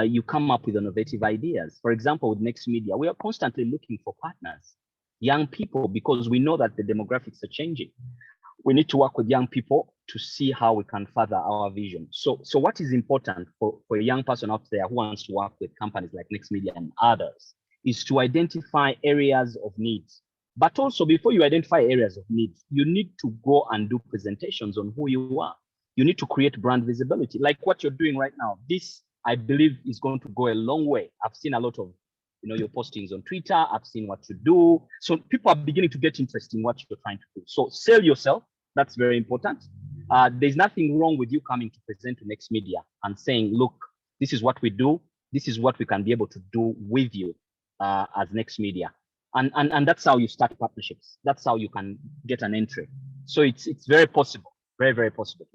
you come up with innovative ideas. For example, with Next Media, we are constantly looking for partners, young people, because we know that the demographics are changing. We need to work with young people to see how we can further our vision. So what is important for a young person out there who wants to work with companies like Next Media and others is to identify areas of needs. But also, before you identify areas of needs, you need to go and do presentations on who you are. You need to create brand visibility, like what you're doing right now. This, I believe, is going to go a long way. I've seen a lot of your postings on Twitter. I've seen what you do. So people are beginning to get interested in what you're trying to do. So sell yourself. That's very important. There's nothing wrong with you coming to present to Next Media and saying, look, this is what we do. This is what we can be able to do with you as Next Media. And that's how you start partnerships. That's how you can get an entry. So it's very possible, very, very possible.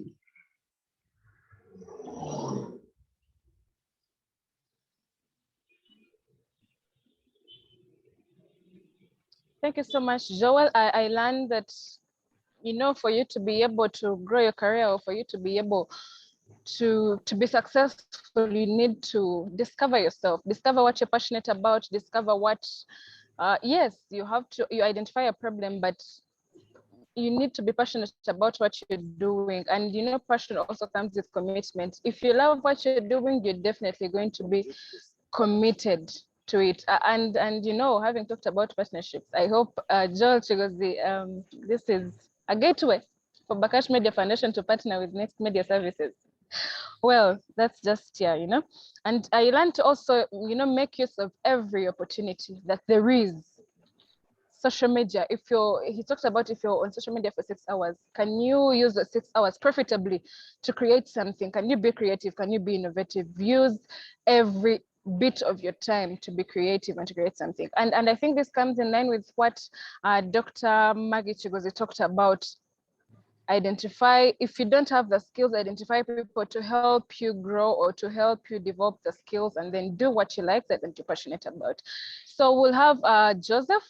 Thank you so much, Joel. I learned that, for you to be able to grow your career, or for you to be able to be successful, you need to discover yourself, discover what you're passionate about, discover what, yes, you identify a problem, but you need to be passionate about what you're doing. And you know, passion also comes with commitment. If you love what you're doing, you're definitely going to be committed to it. And you know, having talked about partnerships, I hope Joel Chicozy, this is a gateway for Bakash Media Foundation to partner with Next Media Services. Well, that's just, yeah, you know. And I learned to also, you know, make use of every opportunity that there is. Social media, he talks about if you're on social media for 6 hours, can you use the 6 hours profitably to create something? Can you be creative? Can you be innovative? Use every bit of your time to be creative and to create something. And I think this comes in line with what Dr. Maggie Chicozy talked about. Identify, if you don't have the skills, identify people to help you grow or to help you develop the skills, and then do what you like that and you're passionate about. So we'll have Joseph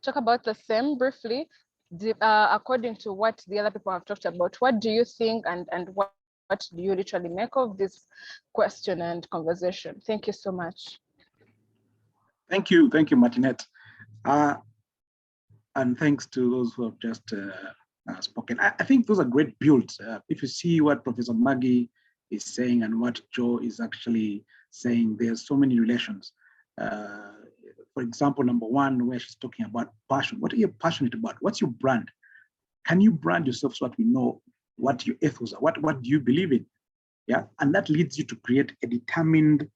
talk about the same briefly, according to what the other people have talked about. What do you think, and what do you literally make of this question and conversation? Thank you so much. Thank you, Martinette. And thanks to those who have just spoken. I think those are great builds. If you see what Professor Maggie is saying and what Joe is actually saying, there's so many relations. For example, number one, where she's talking about passion. What are you passionate about? What's your brand? Can you brand yourself so that we know what your ethos are? What do you believe in? Yeah, and that leads you to create a determined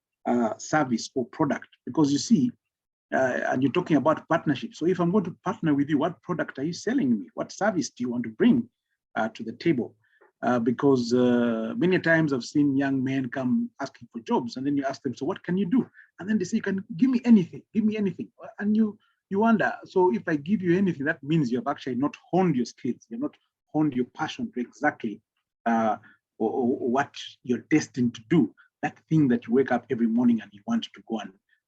service or product. Because you see, and you're talking about partnership. So if I'm going to partner with you, what product are you selling me? What service do you want to bring to the table? Because many times I've seen young men come asking for jobs, and then you ask them, so what can you do? And then they say, you can give me anything, And you wonder, so if I give you anything, that means you have actually not honed your skills, you've not honed your passion to exactly or what you're destined to do. That thing that you wake up every morning and you want to go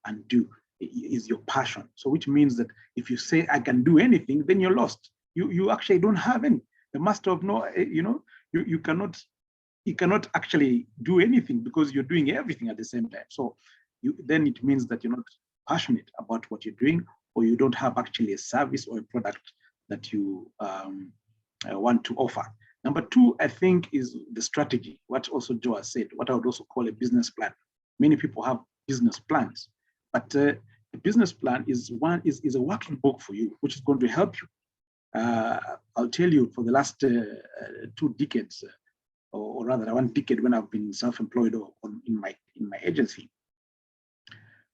and do is your passion. So which means that if you say I can do anything, then you're lost. You actually don't have any. The master of no, you cannot actually do anything because you're doing everything at the same time. So then it means that you're not passionate about what you're doing, or you don't have actually a service or a product that you want to offer. Number two, I think, is the strategy. What also Joe has said, what I would also call a business plan. Many people have business plans, but a business plan is a working book for you, which is going to help you. I'll tell you, for the last 2 decades, or rather 1 decade, when I've been self-employed or in my agency,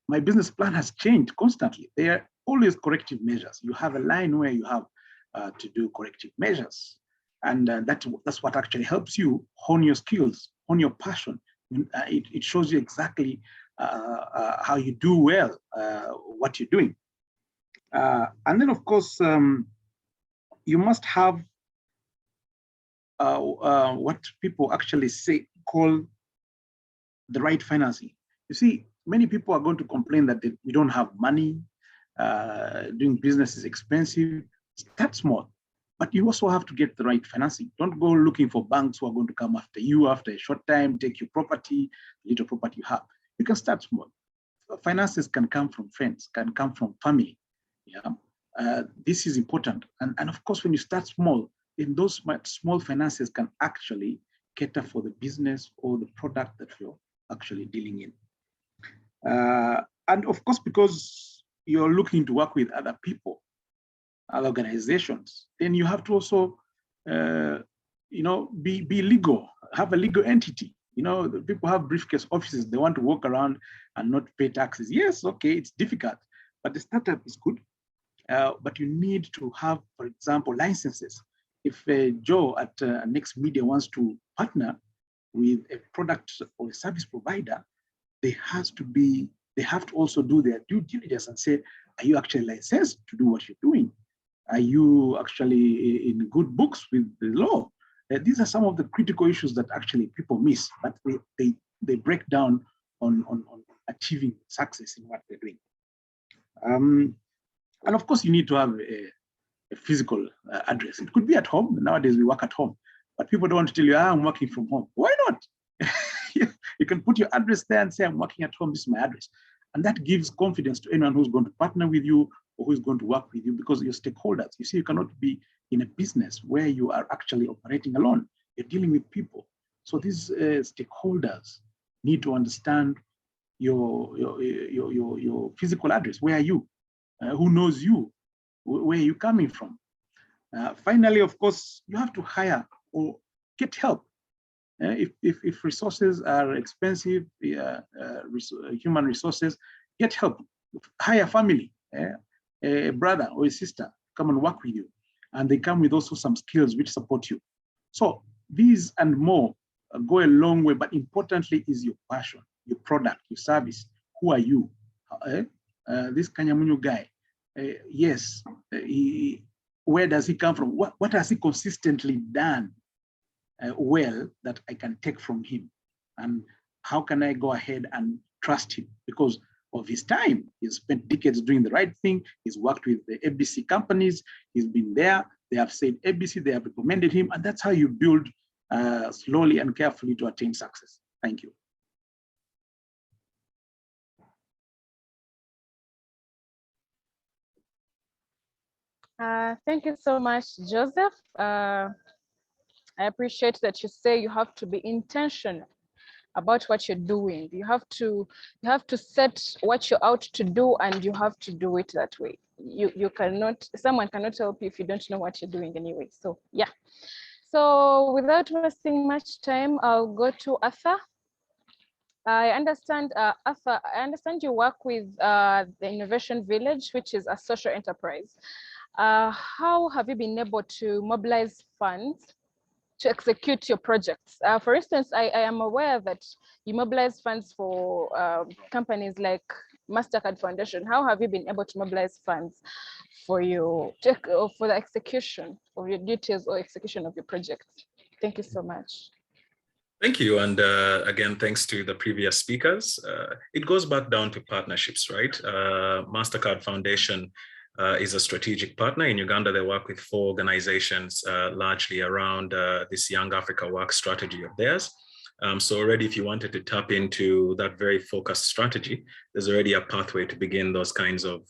my business plan has changed constantly. There are always corrective measures. You have a line where you have to do corrective measures, and that's what actually helps you hone your skills, hone your passion. It shows you exactly how you do well what you're doing. And then, of course, you must have what people actually call the right financing. You see, many people are going to complain that we don't have money, doing business is expensive. Start small, but you also have to get the right financing. Don't go looking for banks who are going to come after you after a short time, take your property, little property you have. You can start small. Finances can come from friends, can come from family. Yeah, this is important. And of course, when you start small, then those small finances can actually cater for the business or the product that you're actually dealing in. And of course, because you're looking to work with other people, other organizations, then you have to also, be legal, have a legal entity. People have briefcase offices. They want to walk around and not pay taxes. Yes, okay, it's difficult, but the startup is good. But you need to have, for example, licenses. If Joe at Next Media wants to partner with a product or a service provider, they have to also do their due diligence and say, are you actually licensed to do what you're doing? Are you actually in good books with the law? These are some of the critical issues that actually people miss, but they break down on achieving success in what they're doing. And of course, you need to have a physical address. It could be at home. Nowadays, we work at home, but people don't want to tell you, I'm working from home. Why not? You can put your address there and say, I'm working at home, this is my address. And that gives confidence to anyone who's going to partner with you or who's going to work with you, because you're stakeholders. You see, you cannot be in a business where you are actually operating alone. You're dealing with people. So these stakeholders need to understand your physical address. Where are you? Who knows you? Where are you coming from? Finally, of course, you have to hire or get help. If resources are expensive, human resources, get help. Hire family, a brother or a sister, come and work with you. And they come with also some skills which support you. So these and more go a long way, but importantly is your passion, your product, your service. Who are you? This Kanya Muyu guy, yes, where does he come from? What has he consistently done well that I can take from him? And how can I go ahead and trust him? Because of his time, he's spent decades doing the right thing. He's worked with the ABC companies. He's been there. They have said ABC, they have recommended him. And that's how you build slowly and carefully to attain success. Thank you. Thank you so much, Joseph. I appreciate that you say you have to be intentional about what you're doing. You have to set what you're out to do, and you have to do it that way. You cannot, someone cannot help you if you don't know what you're doing anyway. So yeah. So without wasting much time, I'll go to Arthur. I understand, Arthur, I understand you work with the Innovation Village, which is a social enterprise. How have you been able to mobilize funds to execute your projects? For instance, I am aware that you mobilize funds for companies like MasterCard Foundation. How have you been able to mobilize funds for for the execution of your duties or execution of your projects? Thank you so much. Thank you. And again, thanks to the previous speakers. It goes back down to partnerships, right? MasterCard Foundation is a strategic partner. In Uganda, they work with 4 organizations, largely around this Young Africa Work strategy of theirs. So already, if you wanted to tap into that very focused strategy, there's already a pathway to begin those kinds of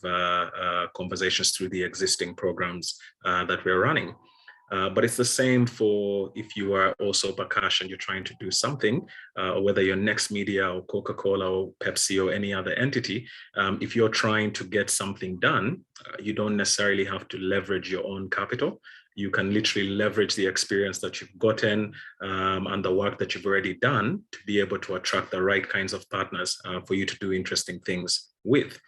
conversations through the existing programs that we're running. But it's the same for if you are also Bakash and you're trying to do something, whether you're Next Media or Coca-Cola or Pepsi or any other entity, if you're trying to get something done, you don't necessarily have to leverage your own capital. You can literally leverage the experience that you've gotten and the work that you've already done to be able to attract the right kinds of partners for you to do interesting things with.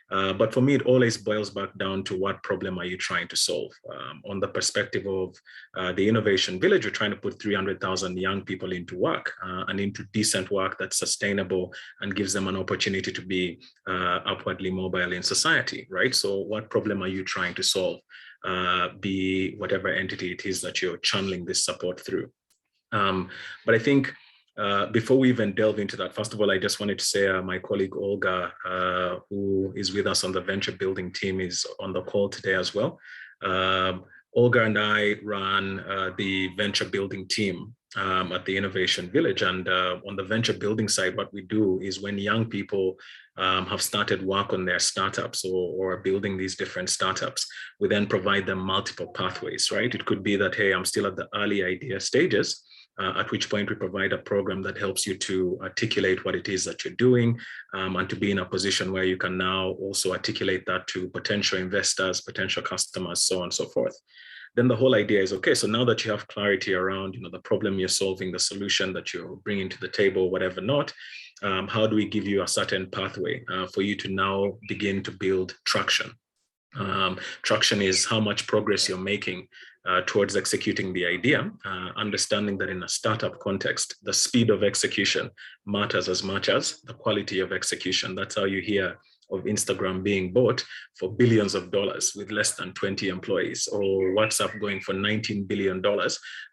But for me, it always boils back down to what problem are you trying to solve? On the perspective of the Innovation Village, we're trying to put 300,000 young people into work and into decent work that's sustainable and gives them an opportunity to be upwardly mobile in society, right? So what problem are you trying to solve? Be whatever entity it is that you're channeling this support through. But I think before we even delve into that, first of all, I just wanted to say my colleague Olga, who is with us on the venture building team, is on the call today as well. Olga and I run the venture building team at the Innovation Village. And on the venture building side, what we do is when young people have started work on their startups or building these different startups, we then provide them multiple pathways, right? It could be that, hey, I'm still at the early idea stages, at which point we provide a program that helps you to articulate what it is that you're doing and to be in a position where you can now also articulate that to potential investors, potential customers, so on and so forth. Then the whole idea is, okay, so now that you have clarity around the problem you're solving, the solution that you're bringing to the table, whatever not, how do we give you a certain pathway for you to now begin to build traction? Traction is how much progress you're making towards executing the idea, understanding that in a startup context, the speed of execution matters as much as the quality of execution. That's how you hear of Instagram being bought for billions of dollars with less than 20 employees, or WhatsApp going for $19 billion,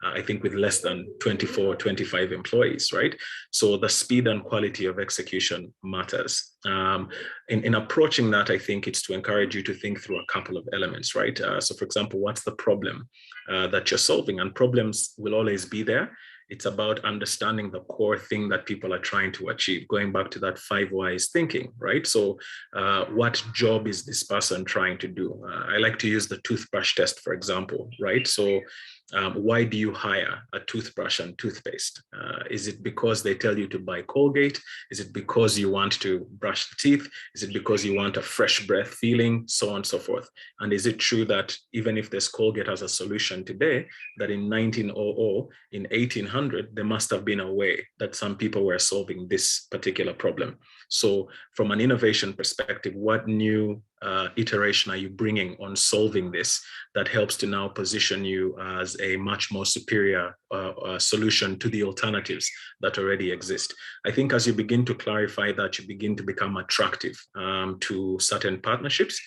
I think with less than 24, 25 employees, right? So the speed and quality of execution matters. In approaching that, I think it's to encourage you to think through a couple of elements, right? So for example, what's the problem that you're solving? And problems will always be there. It's about understanding the core thing that people are trying to achieve, going back to that 5 whys thinking, right? So what job is this person trying to do? I like to use the toothbrush test, for example, right? So why do you hire a toothbrush and toothpaste? Is it because they tell you to buy Colgate? Is it because you want to brush the teeth? Is it because you want a fresh breath feeling? So on and so forth. And is it true that even if there's Colgate as a solution today, that in 1900, in 1800, there must have been a way that some people were solving this particular problem? So from an innovation perspective, what new iteration are you bringing on solving this that helps to now position you as a much more superior solution to the alternatives that already exist? I think as you begin to clarify that, you begin to become attractive to certain partnerships.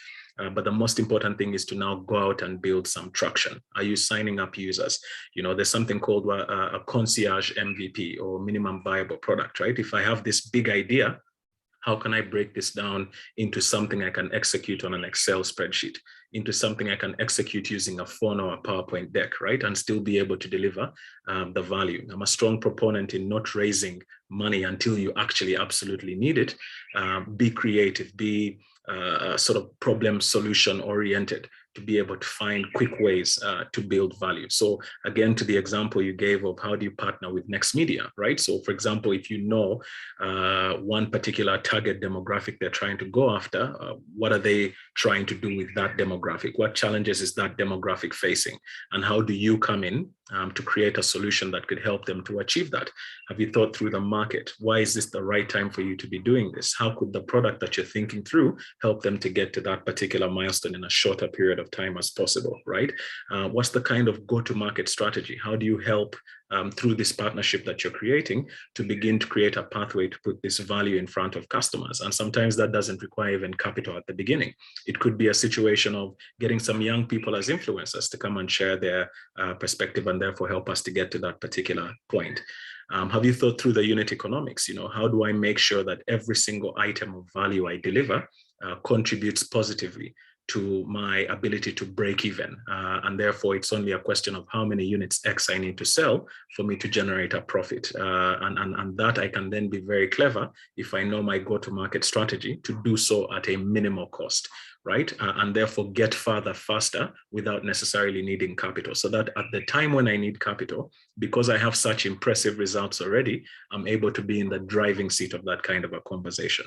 But the most important thing is to now go out and build some traction. Are you signing up users? You know, there's something called a concierge MVP, or minimum viable product, right? If I have this big idea, how can I break this down into something I can execute on an Excel spreadsheet, into something I can execute using a phone or a PowerPoint deck, right? And still be able to deliver the value. I'm a strong proponent in not raising money until you actually absolutely need it. Be creative, be sort of problem solution oriented, to be able to find quick ways to build value. So again, to the example you gave of how do you partner with Next Media, right? So for example, if you know one particular target demographic they're trying to go after, what are they trying to do with that demographic? What challenges is that demographic facing? And how do you come in to create a solution that could help them to achieve that? Have you thought through the market? Why is this the right time for you to be doing this? How could the product that you're thinking through help them to get to that particular milestone in a shorter period of time as possible, right? What's the kind of go-to-market strategy? How do you help through this partnership that you're creating to begin to create a pathway to put this value in front of customers? And sometimes that doesn't require even capital at the beginning. It could be a situation of getting some young people as influencers to come and share their perspective and therefore help us to get to that particular point. Have you thought through the unit economics? You know, how do I make sure that every single item of value I deliver contributes positively to my ability to break even? And therefore, it's only a question of how many units X I need to sell for me to generate a profit. And that I can then be very clever if I know my go-to-market strategy to do so at a minimal cost, right? And therefore get further faster without necessarily needing capital. So that at the time when I need capital, because I have such impressive results already, I'm able to be in the driving seat of that kind of a conversation.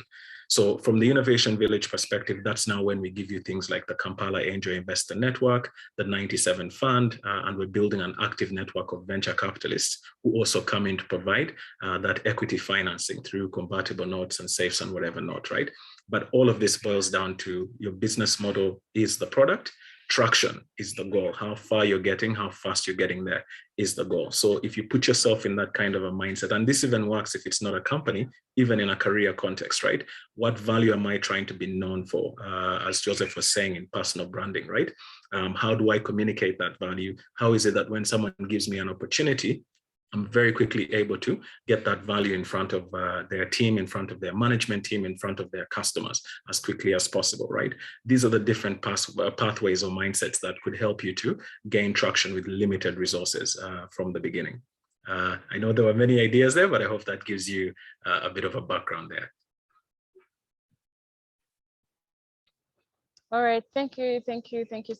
So from the Innovation Village perspective, that's now when we give you things like the Kampala Angel Investor Network, the 97 Fund, and we're building an active network of venture capitalists who also come in to provide that equity financing through convertible notes and safes and whatever not, right? But all of this boils down to your business model is the product. Traction is the goal. How far you're getting, how fast you're getting there is the goal. So if you put yourself in that kind of a mindset, and this even works if it's not a company, even in a career context, right? What value am I trying to be known for? As Joseph was saying, in personal branding, right? How do I communicate that value? How is it that when someone gives me an opportunity, I'm very quickly able to get that value in front of their team, in front of their management team, in front of their customers as quickly as possible, right? These are the different pathways or mindsets that could help you to gain traction with limited resources from the beginning. I know there were many ideas there, but I hope that gives you a bit of a background there. All right, thank you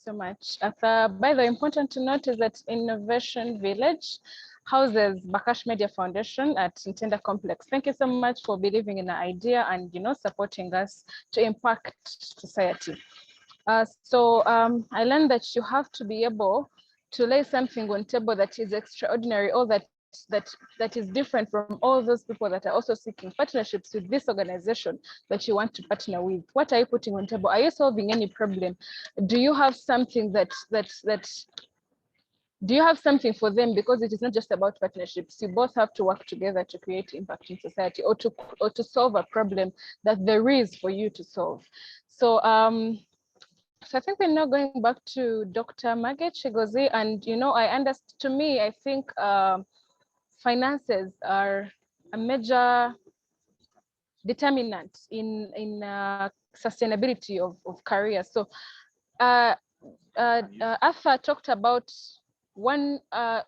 so much. By the way, important to note is that Innovation Village houses Bakash Media Foundation at Ntenda Complex. Thank you so much for believing in the idea and supporting us to impact society. I learned that you have to be able to lay something on table that is extraordinary, or that is different from all those people that are also seeking partnerships with this organization that you want to partner with. What are you putting on table? Are you solving any problem? Do you have something do you have something for them? Because it is not just about partnerships. You both have to work together to create impact in society, or to solve a problem that there is for you to solve. So I think we're now going back to Dr. Margaret Chicozy, and I understand. To me, I think finances are a major determinant in sustainability of careers. So Arthur talked about one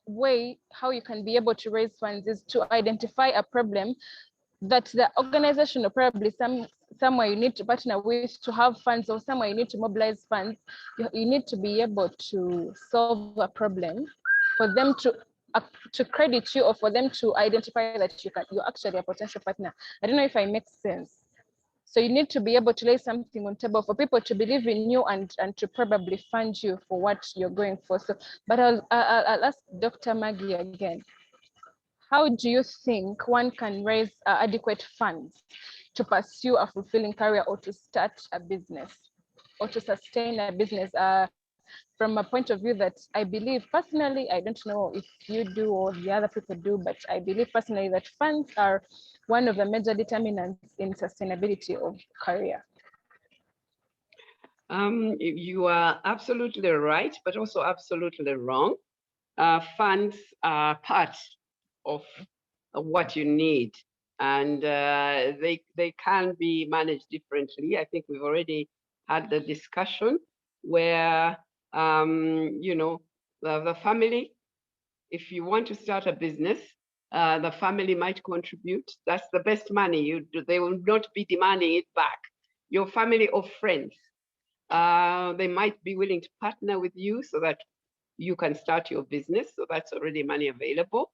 way how you can be able to raise funds is to identify a problem that the organization, or probably somewhere you need to partner with to have funds, or somewhere you need to mobilize funds. You need to be able to solve a problem for them to credit you, or for them to identify that you're actually a potential partner. I don't know if I make sense. So you need to be able to lay something on table for people to believe in you and to probably fund you for what you're going for. So, but I'll ask Dr. Maggie again. How do you think one can raise adequate funds to pursue a fulfilling career, or to start a business, or to sustain a business? From a point of view that I believe personally, I don't know if you do or the other people do, but I believe personally that funds are one of the major determinants in sustainability of career. You are absolutely right, but also absolutely wrong. Funds are part of what you need, and they can be managed differently. I think we've already had the discussion where you know, the family, if you want to start a business, the family might contribute. That's the best money you do. They will not be demanding it back. Your family or friends, they might be willing to partner with you so that you can start your business. So that's already money available.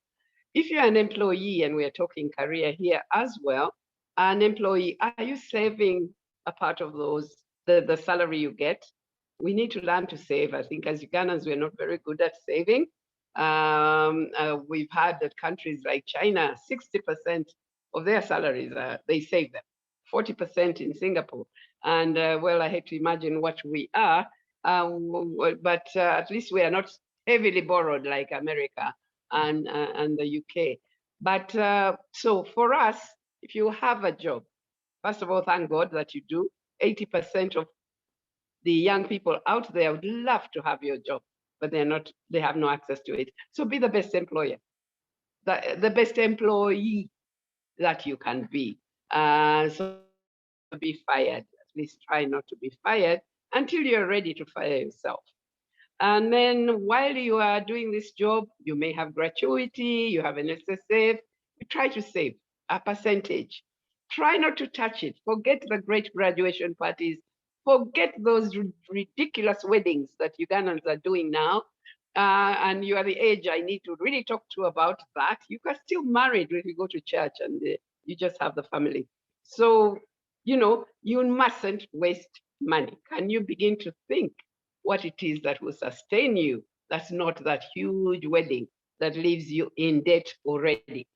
If you're an employee, and we're talking career here as well, an employee, are you saving a part of the salary you get? We need to learn to save. I think as Ugandans, we're not very good at saving. We've had that countries like China, 60% of their salaries, they save them, 40% in Singapore. And well, I hate to imagine what we are, but at least we are not heavily borrowed like America and the UK. But so for us, if you have a job, first of all, thank God that you do. 80% of the young people out there would love to have your job, but they have no access to it. So be the best employer, the best employee that you can be. So be fired, at least try not to be fired until you're ready to fire yourself. And then while you are doing this job, you may have gratuity, you have an SSF, you try to save a percentage. Try not to touch it. Forget the great graduation parties. Forget those ridiculous weddings that Ugandans are doing now. And you are the age I need to really talk to about that. You are still married if you go to church and you just have the family. So, you know, you mustn't waste money. Can you begin to think what it is that will sustain you? That's not that huge wedding that leaves you in debt already.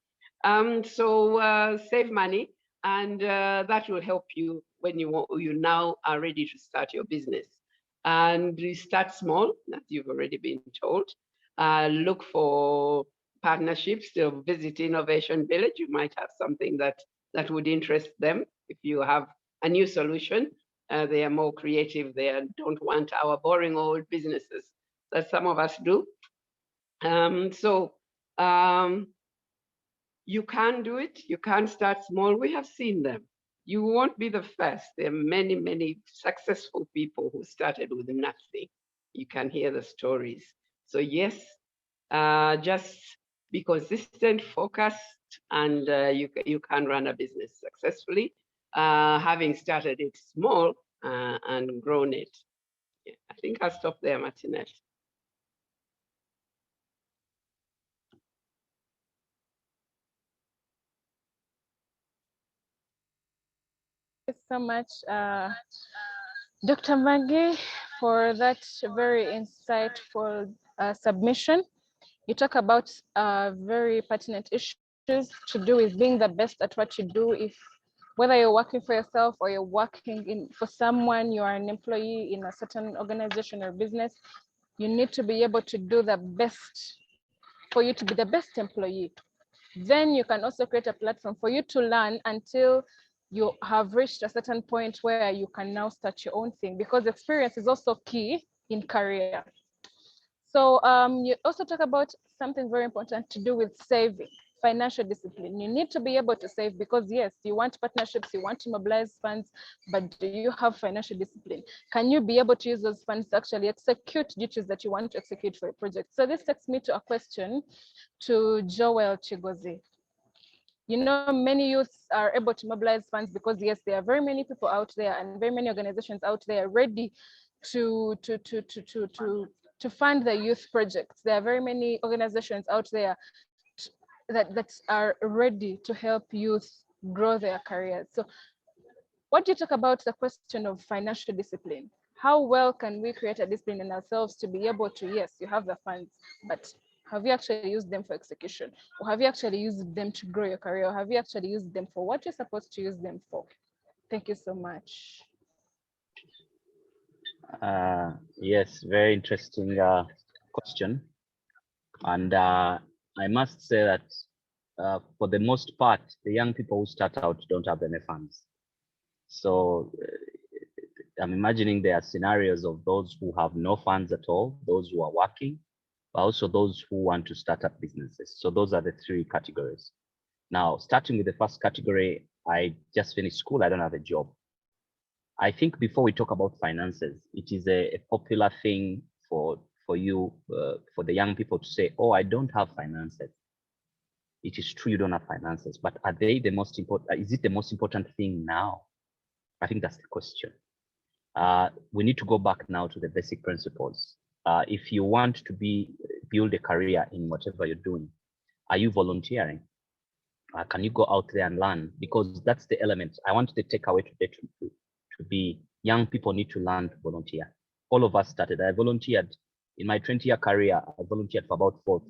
So save money, and that will help you when you now are ready to start your business. And you start small, as you've already been told. Look for partnerships. To visit Innovation Village. You might have something that would interest them. If you have a new solution, they are more creative. They don't want our boring old businesses that some of us do. You can do it. You can start small. We have seen them. You won't be the first. There are many, many successful people who started with nothing. You can hear the stories. So yes, just be consistent, focused, and you can run a business successfully, having started it small and grown it. Yeah, I think I'll stop there, Martinez. Thank you so much, Dr. Maggie, for that very insightful submission. You talk about very pertinent issues to do with being the best at what you do. If whether you're working for yourself or you're working for someone, you are an employee in a certain organization or business, you need to be able to do the best for you to be the best employee. Then you can also create a platform for you to learn until you have reached a certain point where you can now start your own thing, because experience is also key in career. So you also talk about something very important to do with saving. financial discipline. You need to be able to save, because yes, you want partnerships, you want to mobilize funds, but do you have financial discipline? Can you be able to use those funds to actually execute duties that you want to execute for a project? So this takes me to a question to Joel Chigozi. You know, many youths are able to mobilize funds because yes, there are very many people out there and very many organizations out there ready to fund the youth projects. There are very many organizations out there that are ready to help youth grow their careers. So what do you talk about the question of financial discipline? How well can we create a discipline in ourselves to be able to, yes, you have the funds, but have you actually used them for execution? Or have you actually used them to grow your career? Or have you actually used them for what you're supposed to use them for? Thank you so much. Yes, very interesting question. And I must say that for the most part, the young people who start out don't have any funds. So I'm imagining there are scenarios of those who have no funds at all, those who are working, but also those who want to start up businesses. So those are the three categories. Now, starting with the first category, I just finished school, I don't have a job. I think before we talk about finances, it is a popular thing for you, for the young people to say, oh, I don't have finances. It is true you don't have finances, but are they the most important? Is it the most important thing now? I think that's the question. We need to go back now to the basic principles. If you want to build a career in whatever you're doing, are you volunteering? Can you go out there and learn? Because that's the element. I want the takeaway today to be young people need to learn to volunteer. All of us started. I volunteered in my 20-year career. I volunteered for about 4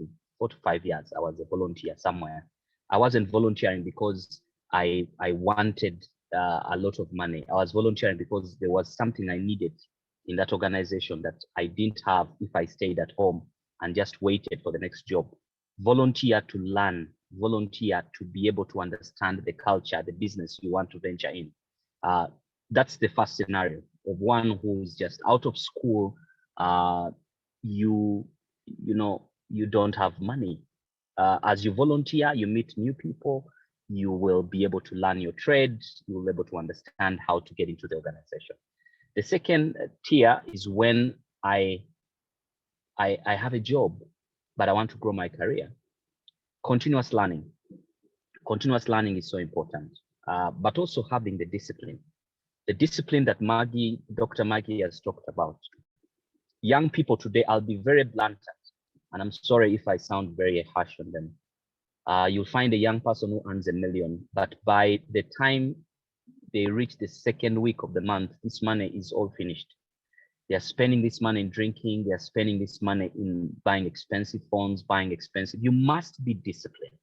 to 5 years. I was a volunteer somewhere. I wasn't volunteering because I wanted a lot of money. I was volunteering because there was something I needed in that organization that I didn't have if I stayed at home and just waited for the next job. Volunteer to learn, volunteer to be able to understand the culture, the business you want to venture in. That's the first scenario of one who's just out of school. You don't have money. As you volunteer, you meet new people. You will be able to learn your trade. You will be able to understand how to get into the organization. The second tier is when I have a job, but I want to grow my career. Continuous learning. Continuous learning is so important, but also having the discipline that Dr. Maggie has talked about. Young people today, I'll be very blunt, and I'm sorry if I sound very harsh on them. You'll find a young person who earns $1 million, but by the time they reach the second week of the month, this money is all finished. They're spending this money in drinking, they're spending this money in buying expensive phones, you must be disciplined.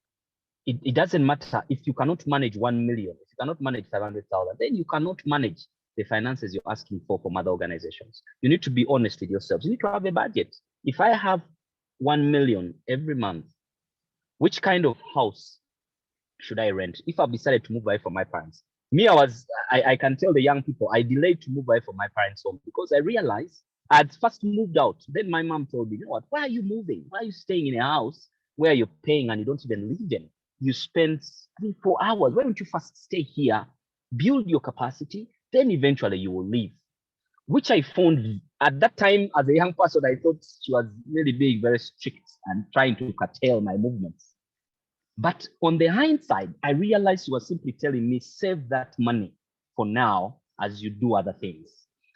It doesn't matter if you cannot manage 1 million, if you cannot manage 500,000, then you cannot manage the finances you're asking for from other organizations. You need to be honest with yourselves. You need to have a budget. If I have 1 million every month, which kind of house should I rent? If I've decided to move away from my parents, I can tell the young people, I delayed to move away from my parents' home because I realized I had first moved out. Then my mom told me, you know what, why are you moving? Why are you staying in a house where you're paying and you don't even live in? You spend 3-4 hours. Why don't you first stay here, build your capacity, then eventually you will leave? Which I found at that time as a young person, I thought she was really being very strict and trying to curtail my movements. But on the hindsight, I realized she was simply telling me, save that money for now as you do other things.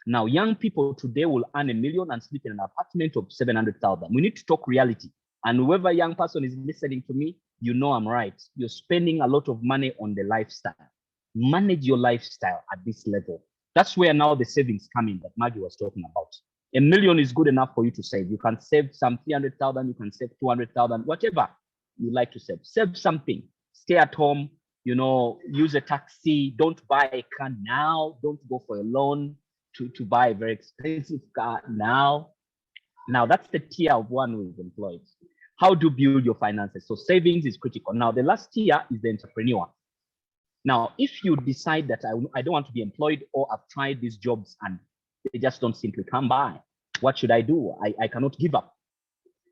Now, young people today will earn $1 million and sleep in an apartment of 700,000. We need to talk reality. And whoever young person is listening to me, you know I'm right. You're spending a lot of money on the lifestyle. Manage your lifestyle at this level. That's where now the savings come in that Maggie was talking about. $1 million is good enough for you to save. You can save some 300,000, you can save 200,000, whatever you like to save. Save something. Stay at home, use a taxi. Don't buy a car now. Don't go for a loan to buy a very expensive car now. Now that's the tier of one who is employed. How do you build your finances? So savings is critical. Now the last tier is the entrepreneur. Now, if you decide that I don't want to be employed, or I've tried these jobs and they just don't simply come by, what should I do? I cannot give up.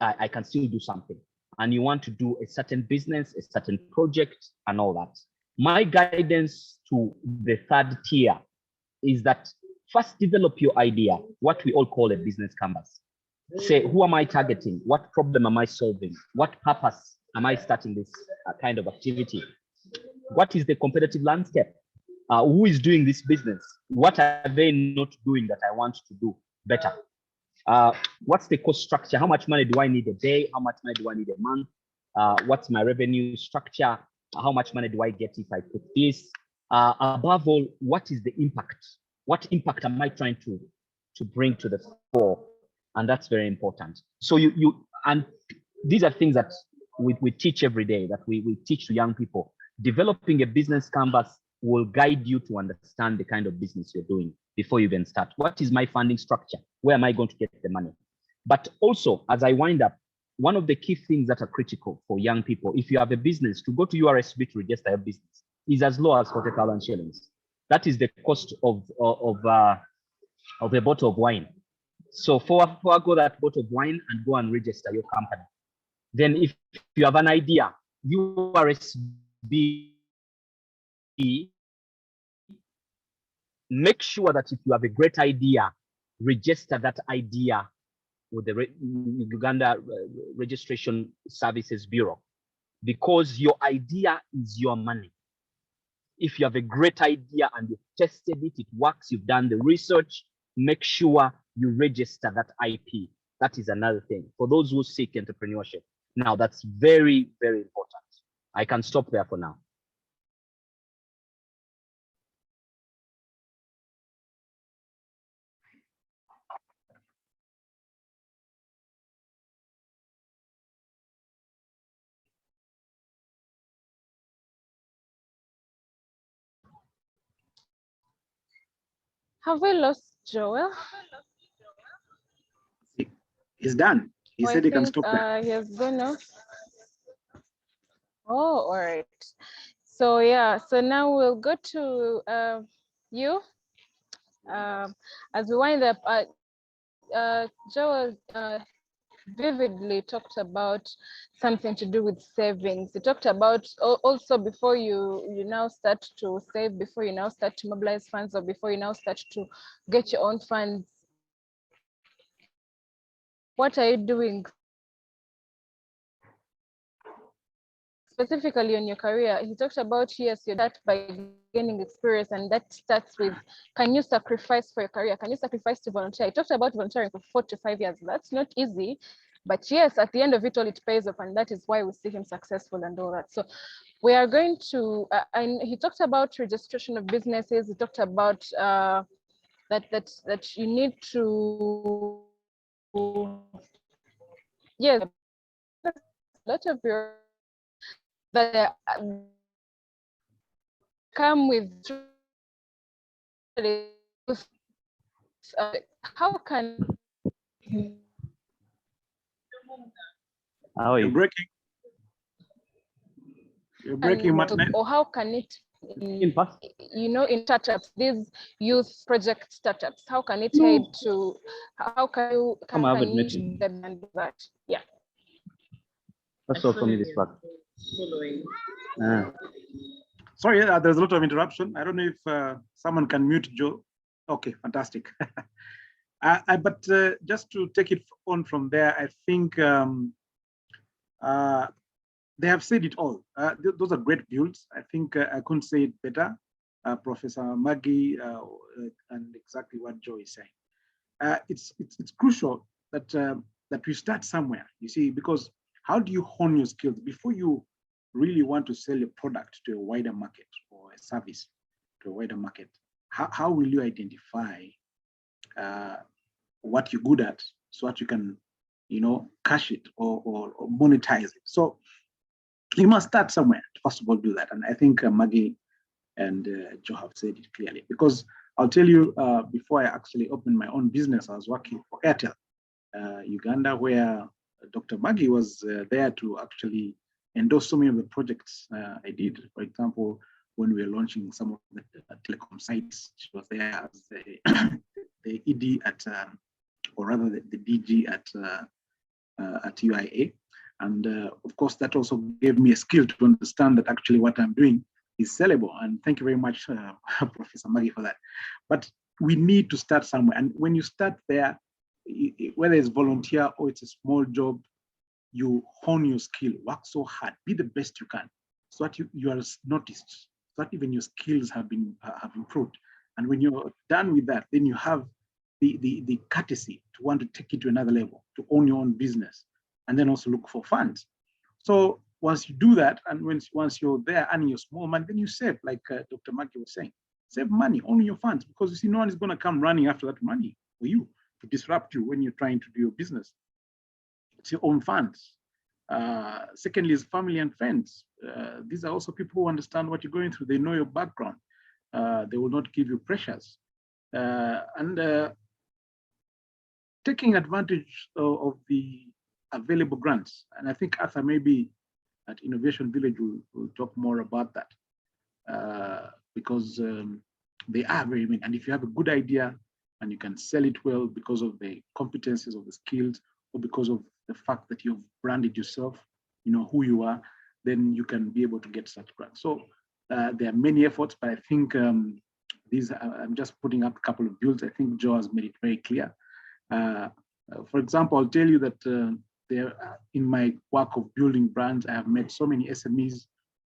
I can still do something. and you want to do a certain business, a certain project, and all that. My guidance to the third tier is that first develop your idea, what we all call a business canvas. Say, who am I targeting? What problem am I solving? What purpose am I starting this kind of activity? What is the competitive landscape? Who is doing this business? What are they not doing that I want to do better? What's the cost structure? How much money do I need a day? How much money do I need a month? What's my revenue structure? How much money do I get if I put this? Above all, what is the impact? What impact am I trying to bring to the fore? And that's very important. So and these are things that we teach every day, that we teach to young people. Developing a business canvas will guide you to understand the kind of business you're doing before you even start. What is my funding structure? Where am I going to get the money? But also, as I wind up, one of the key things that are critical for young people, if you have a business, to go to URSB to register a business is as low as 40,000 shillings. That is the cost of a bottle of wine. So forego that bottle of wine and go and register your company. Then if you have an idea, URSB, make sure that if you have a great idea, register that idea with the Uganda Registration Services Bureau, because your idea is your money. If you have a great idea and you've tested it, it works, you've done the research, make sure you register that IP. That is another thing for those who seek entrepreneurship. Now, that's very, very important. I can stop there for now. Have we lost Joel? He's done. He said he can stop there. He has gone off. Oh, all right. So yeah, so now we'll go to you. As we wind up, Joel vividly talked about something to do with savings. He talked about also before you now start to save, before you now start to mobilize funds, or before you now start to get your own funds, what are you doing specifically on your career? He talked about, yes, you start by gaining experience, and that starts with, can you sacrifice for your career? Can you sacrifice to volunteer? He talked about volunteering for 4 to 5 years. That's not easy, but yes, at the end of it all, it pays off, and that is why we see him successful and all that. So we are going to, and he talked about registration of businesses. He talked about that you need to, yes, a lot of your that come with how can You're breaking. You're breaking, Martin. Or how can it, in startups, these youth project startups, how can it head to, how can you that? Yeah. That's all for me this part. Sorry, there's a lot of interruption. I don't know if someone can mute Joe. Okay, fantastic. But just to take it on from there, I think they have said it all. Those are great builds. I think I couldn't say it better. Professor Maggie and exactly what Joe is saying. It's crucial that that we start somewhere. You see, because how do you hone your skills before you really want to sell a product to a wider market or a service to a wider market? How will you identify what you're good at so that you can, cash it or monetize it? So you must start somewhere to first of all do that. And I think Maggie and Joe have said it clearly, because I'll tell you, before I actually opened my own business, I was working for Airtel Uganda, where Dr. Maggie was there to actually endorse so many of the projects I did. For example, when we were launching some of the telecom sites, she was there as the ED at, or rather the DG at UIA. And of course, that also gave me a skill to understand that actually what I'm doing is sellable. And thank you very much, Professor Maggie, for that. But we need to start somewhere. And when you start there, whether it's volunteer or it's a small job, you hone your skill, work so hard, be the best you can, so that you are noticed, so that even your skills have improved. And when you're done with that, then you have the courtesy to want to take it to another level, to own your own business, and then also look for funds. So once you do that, and once you're there earning your small money, then you save, like Dr. Maggie was saying, save money, own your funds, because you see, no one is going to come running after that money for you to disrupt you when you're trying to do your business. It's your own funds. Secondly, is family and friends. These are also people who understand what you're going through. They know your background. They will not give you pressures. And taking advantage of the available grants. And I think Arthur maybe at Innovation Village will talk more about that, because they are very many. And if you have a good idea and you can sell it well because of the competencies, of the skills, or because of the fact that you've branded yourself, you know who you are, then you can be able to get such grants. So there are many efforts, but I think I'm just putting up a couple of builds. I think Joe has made it very clear. For example, I'll tell you that in my work of building brands, I have met so many SMEs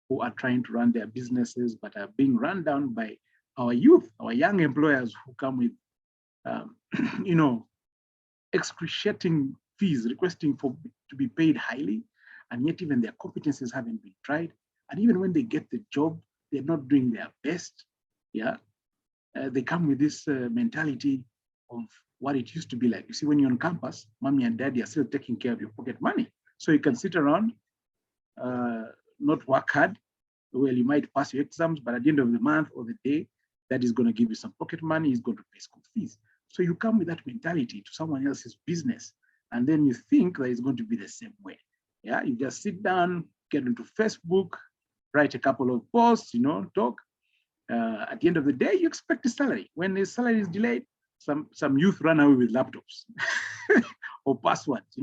who are trying to run their businesses, but are being run down by our youth, our young employers who come with, excruciating fees, requesting to be paid highly, and yet even their competencies haven't been tried. And even when they get the job, they're not doing their best. Yeah, they come with this mentality of what it used to be like. You see, when you're on campus, mommy and daddy are still taking care of your pocket money. So you can sit around, not work hard. Well, you might pass your exams, but at the end of the month or the day, that is going to give you some pocket money, is going to pay school fees. So you come with that mentality to someone else's business, and then you think that it's going to be the same way. Yeah, you just sit down, get into Facebook, write a couple of posts, talk. At the end of the day, you expect a salary. When the salary is delayed, some youth run away with laptops or passwords,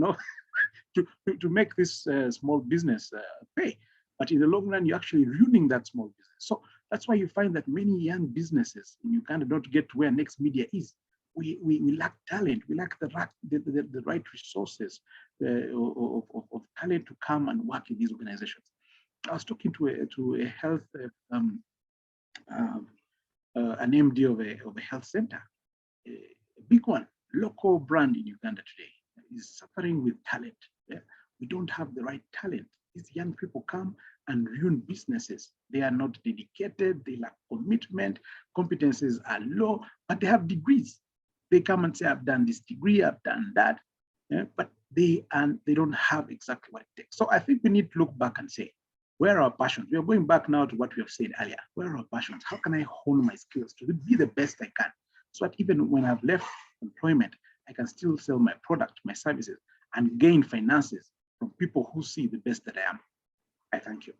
to make this small business pay. But in the long run, you're actually ruining that small business. So that's why you find that many young businesses in Uganda don't get to where Next Media is. We lack talent. We lack the right resources of talent to come and work in these organizations. I was talking to a health, an MD of a health center, a big one, local brand in Uganda today, is suffering with talent. Yeah? We don't have the right talent. These young people come and ruin businesses. They are not dedicated. They lack commitment. Competencies are low, but they have degrees. They come and say, I've done this degree, I've done that, but they don't have exactly what it takes. So I think we need to look back and say, where are our passions? We are going back now to what we have said earlier. Where are our passions? How can I hone my skills to be the best I can? So that even when I've left employment, I can still sell my product, my services, and gain finances from people who see the best that I am. I thank you.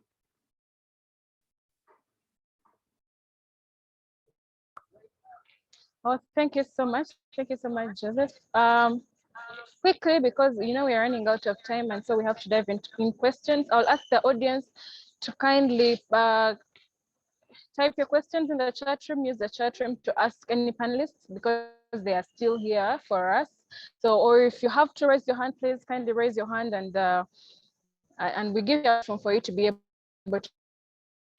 Oh, thank you so much. Thank you so much, Joseph. Quickly, because we are running out of time, and so we have to dive into questions. I'll ask the audience to kindly type your questions in the chat room. Use the chat room to ask any panelists because they are still here for us. So, or if you have to raise your hand, please kindly raise your hand, and we give you a platform for you to be able to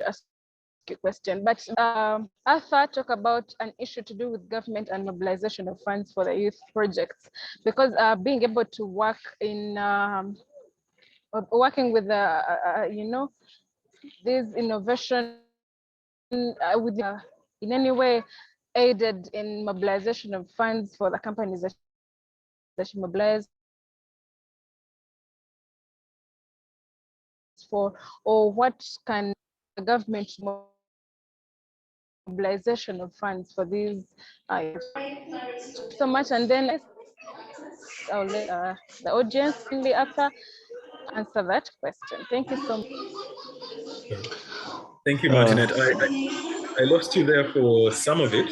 ask your question. But Arthur talk about an issue to do with government and mobilization of funds for the youth projects, because being able to work in working with this innovation with in any way aided in mobilization of funds for the companies that you mobilize for, or what can the government mobilization of funds for these so much. And then I'll let the audience kindly after answer that question. Thank you so much. Thank you, Martinette. I lost you there for some of it.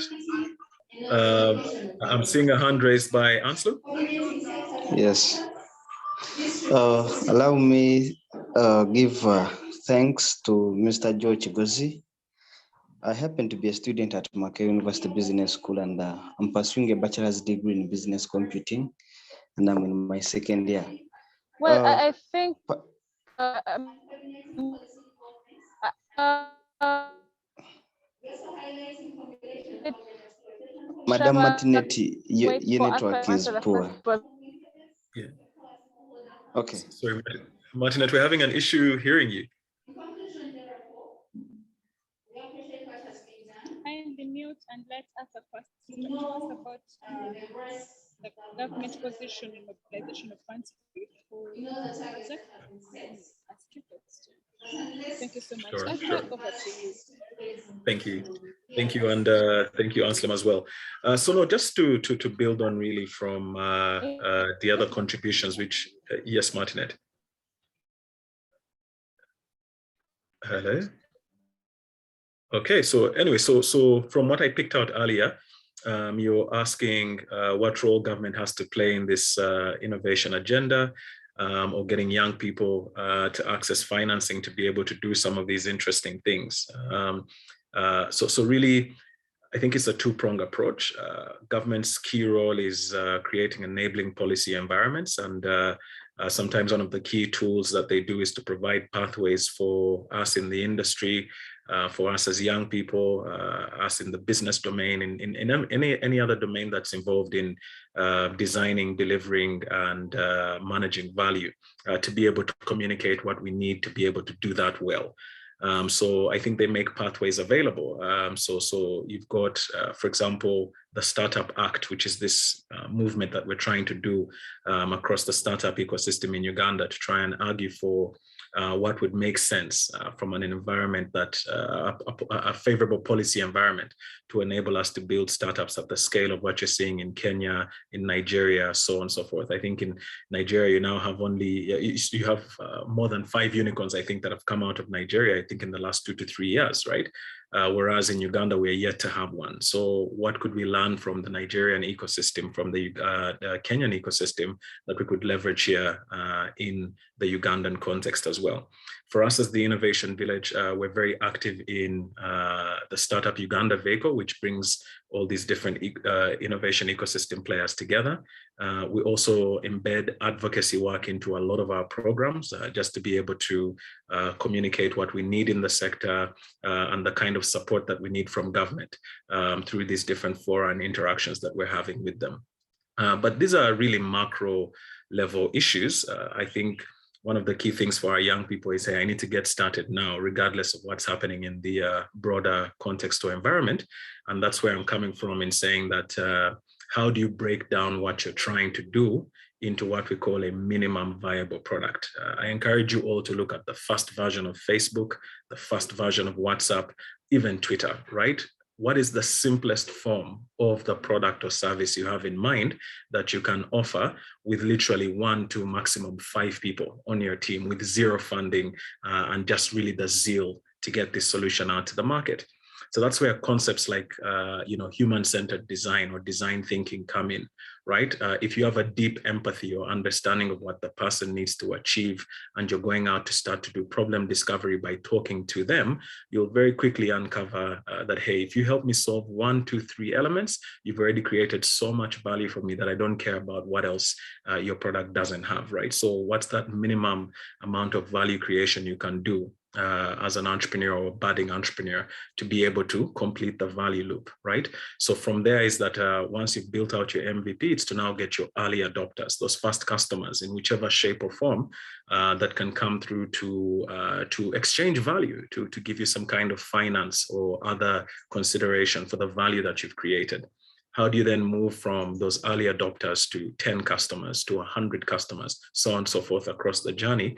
I'm seeing a hand raised by Ansel. Yes. Allow me give thanks to Mr. Joe Chicozy. I happen to be a student at Mackay University Business School, and I'm pursuing a bachelor's degree in business computing, and I'm in my second year. Well, I think Madam Martinetti, your wait for us to network is answer the poor. first question. Yeah. Okay. Sorry, Martinette, we're having an issue hearing you. Kindly mute and let us question about the government position in mobilization of funds for project. Ask you question. Thank you so much. Sure, Alpha, sure. over to you. Thank you. Thank you, and thank you, Anselm, as well. So no, just to build on really from the other contributions, which, yes, Martinette. Hello? Okay, so anyway, so from what I picked out earlier, you're asking what role government has to play in this innovation agenda, or getting young people to access financing to be able to do some of these interesting things. So really, I think it's a two-pronged approach. Government's key role is creating enabling policy environments, and sometimes one of the key tools that they do is to provide pathways for us in the industry, for us as young people, us in the business domain, in any other domain that's involved in designing, delivering, and managing value, to be able to communicate what we need to be able to do that well. So I think they make pathways available. So you've got, for example, the Startup Act, which is this movement that we're trying to do across the startup ecosystem in Uganda to try and argue for what would make sense from an environment that, a favorable policy environment to enable us to build startups at the scale of what you're seeing in Kenya, in Nigeria, so on and so forth. I think in Nigeria, you now have you have more than 5 unicorns, I think, that have come out of Nigeria, I think in the last 2 to 3 years, right? Whereas in Uganda, we're yet to have one. So what could we learn from the Nigerian ecosystem, from the Kenyan ecosystem, that we could leverage here in the Ugandan context as well? For us as the Innovation Village, we're very active in the Startup Uganda vehicle, which brings all these different innovation ecosystem players together. We also embed advocacy work into a lot of our programs, just to be able to communicate what we need in the sector and the kind of support that we need from government through these different fora and interactions that we're having with them. But these are really macro level issues. I think one of the key things for our young people is, hey, I need to get started now, regardless of what's happening in the broader context or environment. And that's where I'm coming from in saying that how do you break down what you're trying to do into what we call a minimum viable product? I encourage you all to look at the first version of Facebook, the first version of WhatsApp, even Twitter, right? What is the simplest form of the product or service you have in mind that you can offer with literally 1 to maximum 5 people on your team with zero funding and just really the zeal to get this solution out to the market? So that's where concepts like, human-centered design or design thinking come in, right? If you have a deep empathy or understanding of what the person needs to achieve, and you're going out to start to do problem discovery by talking to them, you'll very quickly uncover that, hey, if you help me solve 1, 2, 3 elements, you've already created so much value for me that I don't care about what else your product doesn't have, right? So what's that minimum amount of value creation you can do as an entrepreneur or budding entrepreneur to be able to complete the value loop, right? So from there is that once you've built out your MVP, it's to now get your early adopters, those first customers in whichever shape or form that can come through to exchange value, to give you some kind of finance or other consideration for the value that you've created. How do you then move from those early adopters to 10 customers, to 100 customers, so on and so forth across the journey,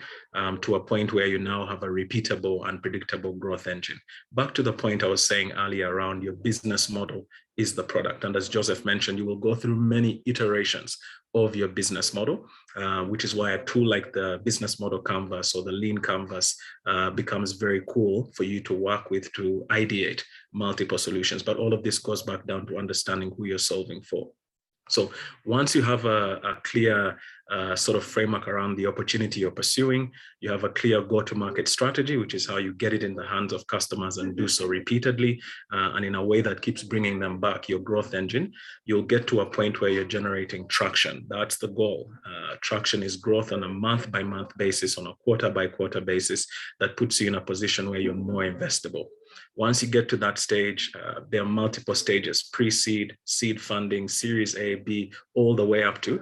to a point where you now have a repeatable and predictable growth engine? Back to the point I was saying earlier around your business model is the product. And as Joseph mentioned, you will go through many iterations of your business model, which is why a tool like the business model canvas or the lean canvas becomes very cool for you to work with to ideate multiple solutions. But all of this goes back down to understanding who you're solving for. So once you have a clear sort of framework around the opportunity you're pursuing, you have a clear go-to-market strategy, which is how you get it in the hands of customers and do so repeatedly and in a way that keeps bringing them back, your growth engine, you'll get to a point where you're generating traction. That's the goal. Traction is growth on a month-by-month basis, on a quarter-by-quarter basis, that puts you in a position where you're more investable. Once you get to that stage, there are multiple stages: pre-seed, seed funding, Series A, B, all the way up to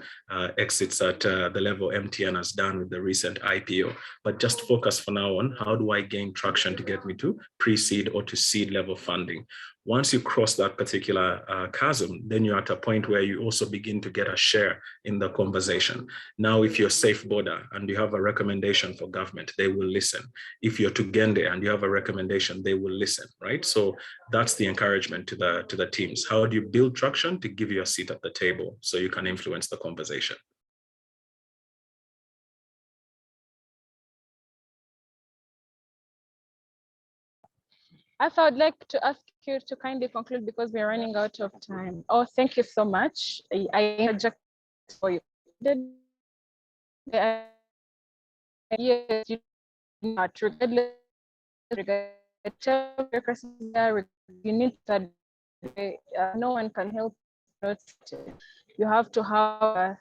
exits at the level MTN has done with the recent IPO. But just focus for now on how do I gain traction to get me to pre-seed or to seed level funding. Once you cross that particular chasm, then you're at a point where you also begin to get a share in the conversation. Now, if you're Safe Border and you have a recommendation for government, they will listen. If you're Tugende and you have a recommendation, they will listen, right? So that's the encouragement to the teams. How do you build traction? To give you a seat at the table so you can influence the conversation. I would like to ask you to kindly conclude because we're running out of time. Oh, thank you so much. I interject for you. Yes, you not regardless, you need that. No one can help. You have to have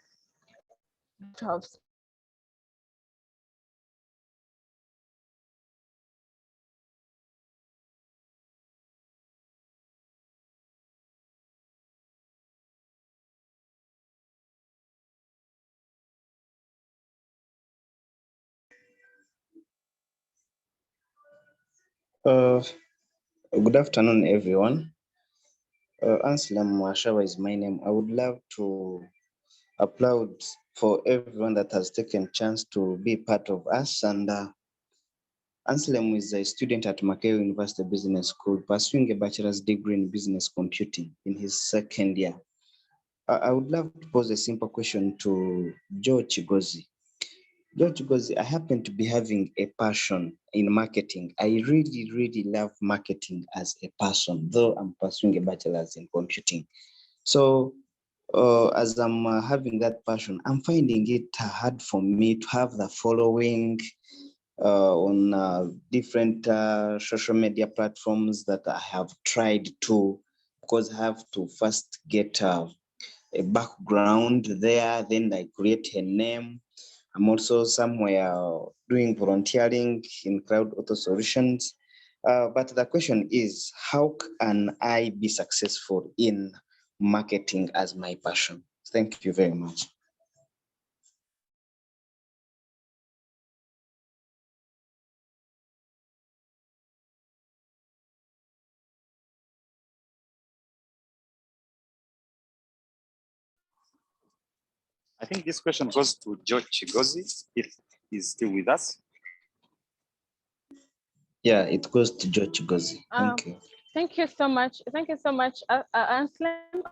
Good afternoon, everyone. Anselm Washawa is my name. I would love to applaud for everyone that has taken chance to be part of us. And Anselm is a student at Mackay University Business School, pursuing a bachelor's degree in business computing in his second year. I would love to pose a simple question to Joe Chigozi. Because I happen to be having a passion in marketing. I really, really love marketing as a person, though I'm pursuing a bachelor's in computing. So as I'm having that passion, I'm finding it hard for me to have the following on different social media platforms that I have tried to, because I have to first get a background there, then I create a name. I'm also somewhere doing volunteering in Cloud Auto Solutions. But the question is, how can I be successful in marketing as my passion? Thank you very much. I think this question goes to George Chigozi, if he's still with us. Yeah, it goes to George Chigozi. Thank you. Thank you so much. Thank you so much, Anselm.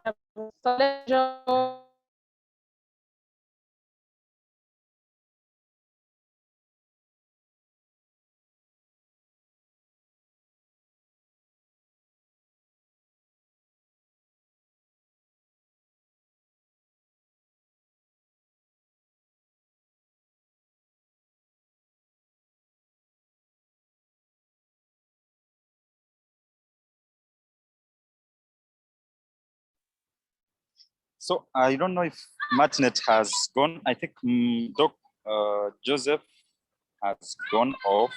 So I don't know if Martinet has gone. I think Joseph has gone off.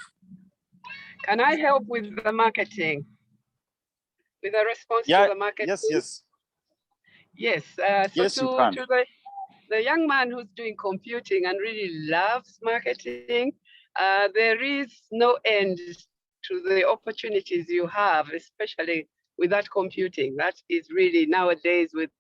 Can I help with the marketing? With a response to the marketing? Yes. Yes, yes, so to the young man who's doing computing and really loves marketing, there is no end to the opportunities you have, especially with that computing. That is really nowadays with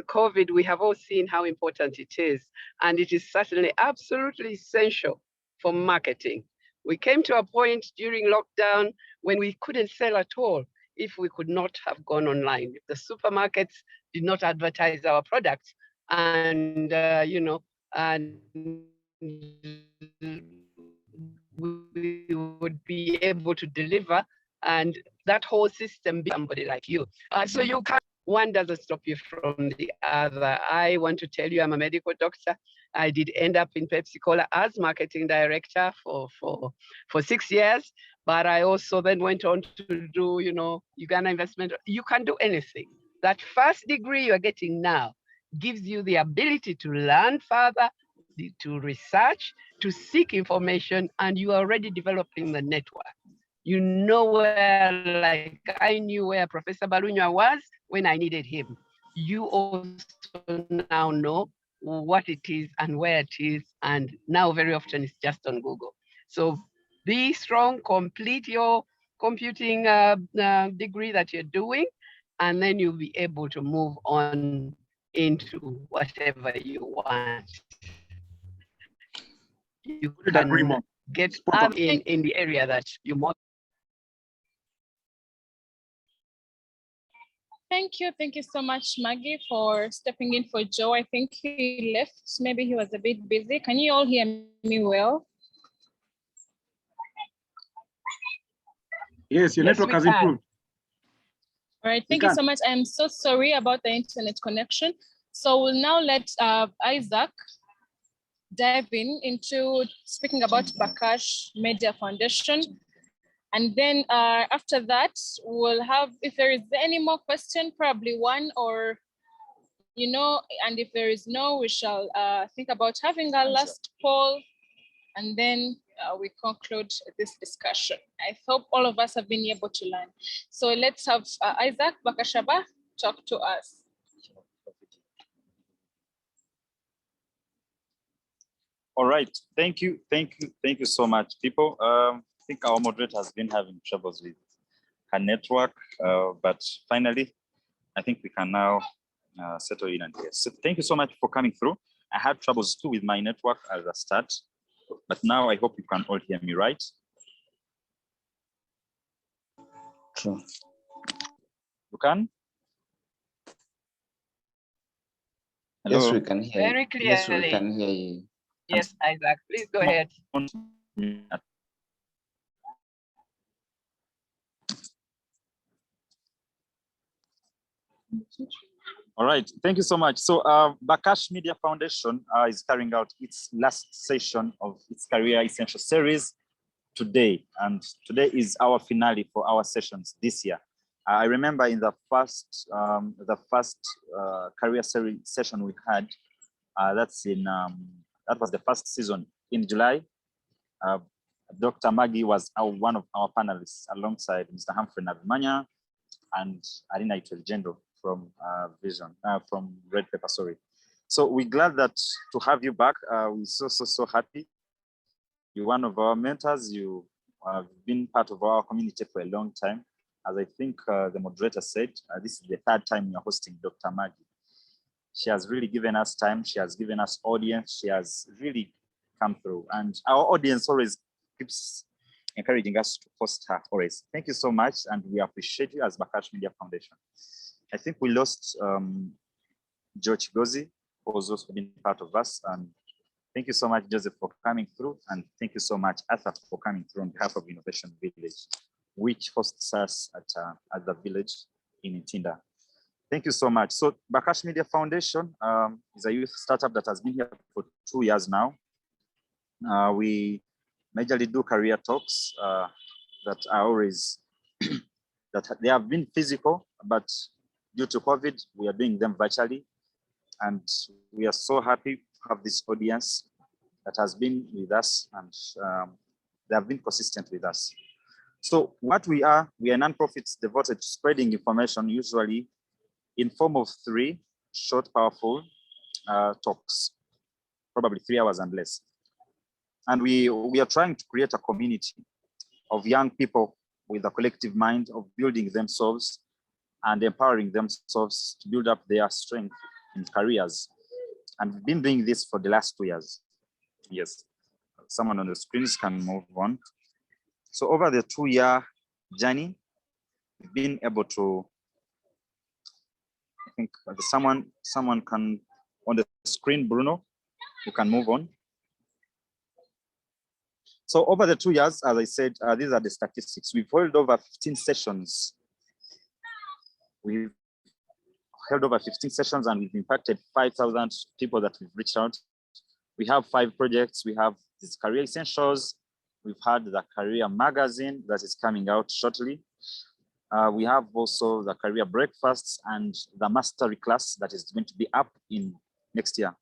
COVID, we have all seen how important it is. And it is certainly absolutely essential for marketing. We came to a point during lockdown when we couldn't sell at all if we could not have gone online. If the supermarkets did not advertise our products, and and we would be able to deliver, and that whole system be somebody like you. So you can one doesn't stop you from the other. I want to tell you, I'm a medical doctor. I did end up in Pepsi Cola as marketing director for 6 years, but I also then went on to do, Uganda investment. You can do anything. That first degree you're getting now gives you the ability to learn further, to research, to seek information, and you are already developing the network. You know where, like I knew where Professor Balunya was when I needed him. You also now know what it is and where it is, and now very often it's just on Google. So be strong, complete your computing degree that you're doing, and then you'll be able to move on into whatever you want. You can get in the area that you want. Thank you so much, Maggie, for stepping in for Joe. I think he left. Maybe he was a bit busy. Can you all hear me well? Yes, your network has improved. All right, thank you so much. I'm so sorry about the internet connection. So we'll now let Isaac dive into speaking about Bakash Media Foundation. And then after that, we'll have, if there is any more question, probably one or, and if there is no, we shall think about having our last poll, and then we conclude this discussion. I hope all of us have been able to learn. So let's have Isaac Bakashaba talk to us. All right, thank you so much, people. I think our moderator has been having troubles with her network, but finally, I think we can now settle in and yes. So thank you so much for coming through. I had troubles too with my network at the start, but now I hope you can all hear me, right? True. You can? Hello? Yes, we can hear you. Very clearly. Yes, we can hear you. Yes, Isaac, please go ahead. All right, thank you so much. So Bakash Media Foundation is carrying out its last session of its Career Essential Series today. And today is our finale for our sessions this year. I remember in the first career series session we had, that was the first season in July. Dr. Maggie was one of our panelists alongside Mr. Humphrey Navimanya and Arina Itelgendo from from Red Pepper, sorry. So we're glad that to have you back. We're so happy. You're one of our mentors. You have been part of our community for a long time. As I think the moderator said, this is the third time you're hosting Dr. Maggie. She has really given us time. She has given us audience. She has really come through. And our audience always keeps encouraging us to host her always. Thank you so much. And we appreciate you as Bakash Media Foundation. I think we lost Joe Chigozy, who was also been part of us. And thank you so much, Joseph, for coming through. And thank you so much, Arthur, for coming through on behalf of Innovation Village, which hosts us at the village in Ntinda. Thank you so much. So Bakash Media Foundation is a youth startup that has been here for 2 years now. We majorly do career talks that are always, that they have been physical, but due to COVID, we are doing them virtually. And we are so happy to have this audience that has been with us, and they have been consistent with us. So what we are nonprofits devoted to spreading information, usually in form of 3 short, powerful talks, probably 3 hours and less. And we are trying to create a community of young people with a collective mind of building themselves and empowering themselves to build up their strength in careers. And we've been doing this for the last 2 years. Yes, someone on the screens can move on. So over the 2-year journey, we've been able to, I think someone can, on the screen, Bruno, you can move on. So over the 2 years, as I said, these are the statistics. We've held over 15 sessions. We've held over 15 sessions and we've impacted 5,000 people that we've reached out. We have 5 projects. We have these career essentials. We've had the career magazine that is coming out shortly. We have also the career breakfasts and the mastery class that is going to be up in next year.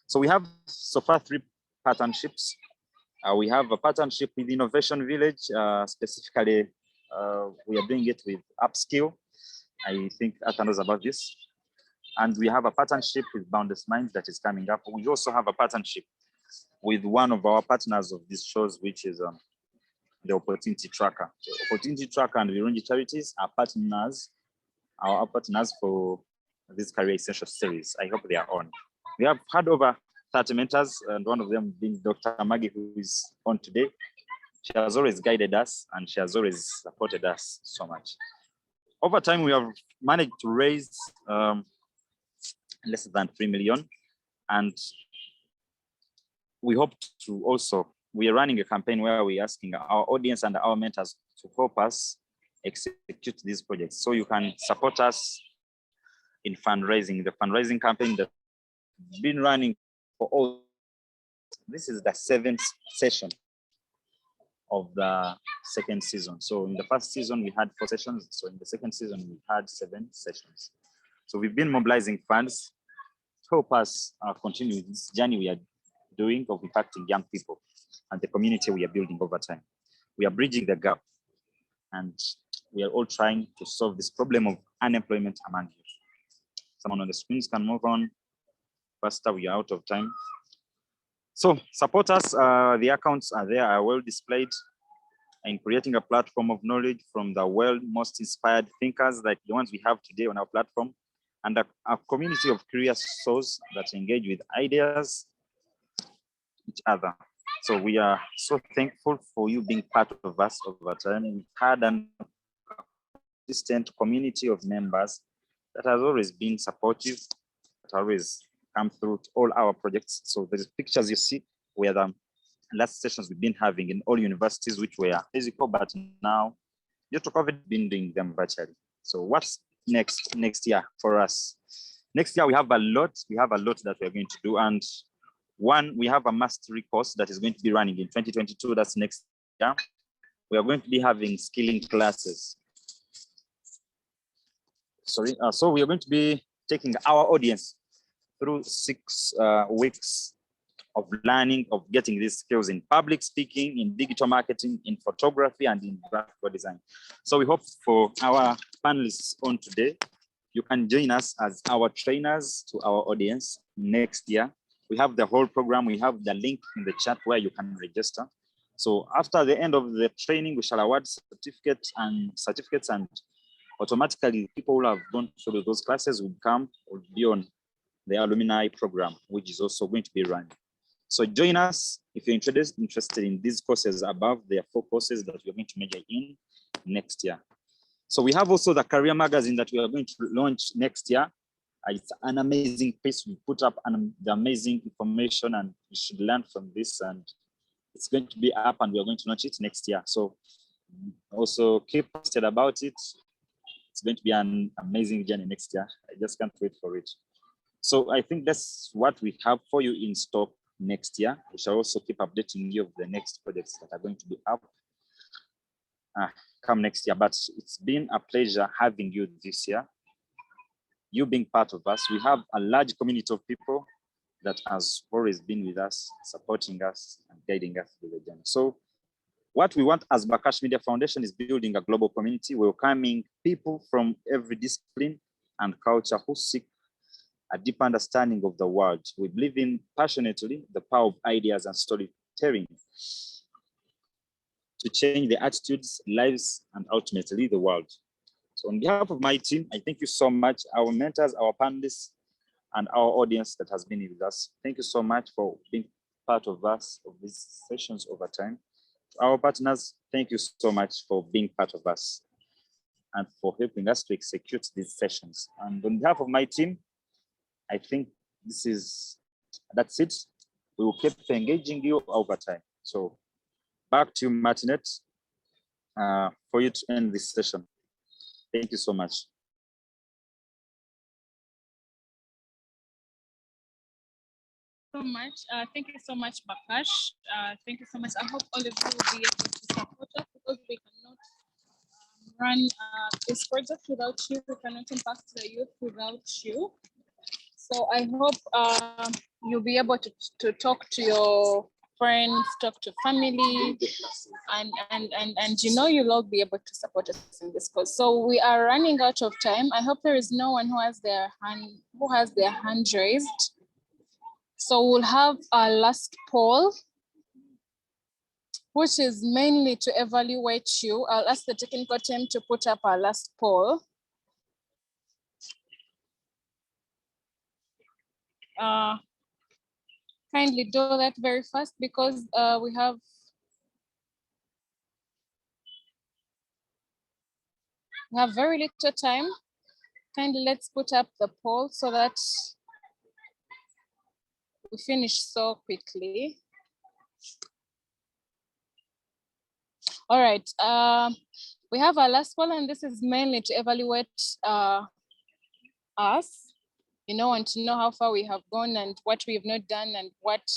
So we have so far 3 partnerships. We have a partnership with Innovation Village. Specifically, we are doing it with Upskill. I think Ata knows about this. And we have a partnership with Boundless Minds that is coming up. We also have a partnership with one of our partners of these shows, which is the Opportunity Tracker. So Opportunity Tracker and Birungi Charities are partners, our partners for this Career Essential series. I hope they are on. We have had over 30 mentors, and one of them being Dr. Maggie, who is on today. She has always guided us and she has always supported us so much. Over time, we have managed to raise less than 3 million. And we hope to also, we are running a campaign where we're asking our audience and our mentors to help us execute these projects. So you can support us in fundraising. The fundraising campaign that's been running for all, this is the 7th session of the 2nd season. So in the first season, we had 4 sessions. So in the 2nd season, we had 7 sessions. So we've been mobilizing funds to help us continue this journey we are doing of impacting young people and the community we are building over time. We are bridging the gap and we are all trying to solve this problem of unemployment among youth. Someone on the screens can move on faster, we are out of time. So support us, the accounts are there, are well displayed in creating a platform of knowledge from the world's most inspired thinkers like the ones we have today on our platform, and a community of curious souls that engage with ideas, each other. So we are so thankful for you being part of us over time. We've had a consistent community of members that has always been supportive, that always come through to all our projects. So there's pictures you see where the last sessions we've been having in all universities, which were physical, but now due to COVID, been doing them virtually. So what's next year for us? Next year we have a lot that we're going to do. And one, we have a mastery course that is going to be running in 2022. That's next year. We are going to be having skilling classes. So we are going to be taking our audience through 6 weeks of learning, of getting these skills in public speaking, in digital marketing, in photography, and in graphical design. So we hope for our panelists on today, you can join us as our trainers to our audience next year. We have the whole program. We have the link in the chat where you can register. So after the end of the training, we shall award certificates and automatically people who have gone through those classes will be on the alumni program, which is also going to be run. So join us if you're interested in these courses above. There are 4 courses that we're going to major in next year. So we have also the career magazine that we are going to launch next year. It's an amazing piece. We put up the amazing information and you should learn from this, and it's going to be up and we're going to launch it next year. So also keep posted about it. It's going to be an amazing journey next year. I just can't wait for it. So I think that's what we have for you in stock next year. We shall also keep updating you of the next projects that are going to be up come next year. But it's been a pleasure having you this year. You being part of us. We have a large community of people that has always been with us, supporting us and guiding us through the journey. So what we want as Bakash Media Foundation is building a global community, welcoming people from every discipline and culture who seek a deep understanding of the world. We believe in passionately the power of ideas and storytelling to change the attitudes, lives, and ultimately the world. So on behalf of my team, I thank you so much, our mentors, our panelists, and our audience that has been with us. Thank you so much for being part of us, of these sessions over time. To our partners, thank you so much for being part of us and for helping us to execute these sessions. And on behalf of my team, I think that's it. We will keep engaging you over time. So back to you, Martinet, for you to end this session. Thank you so much. So much. Thank you so much, Bakash. Thank you so much. I hope all of you will be able to support us because we cannot run this project without you. We cannot impact the youth without you. So I hope you'll be able to talk to your friends, talk to family, and you know you'll all be able to support us in this cause. So we are running out of time. I hope there is no one who has their hand raised. So we'll have our last poll, which is mainly to evaluate you. I'll ask the technical team to put up our last poll. Kindly do that very fast because we have very little time. Kindly let's put up the poll so that we finish so quickly. All right, we have our last poll, and this is mainly to evaluate us, you know, and to know how far we have gone and what we have not done and what,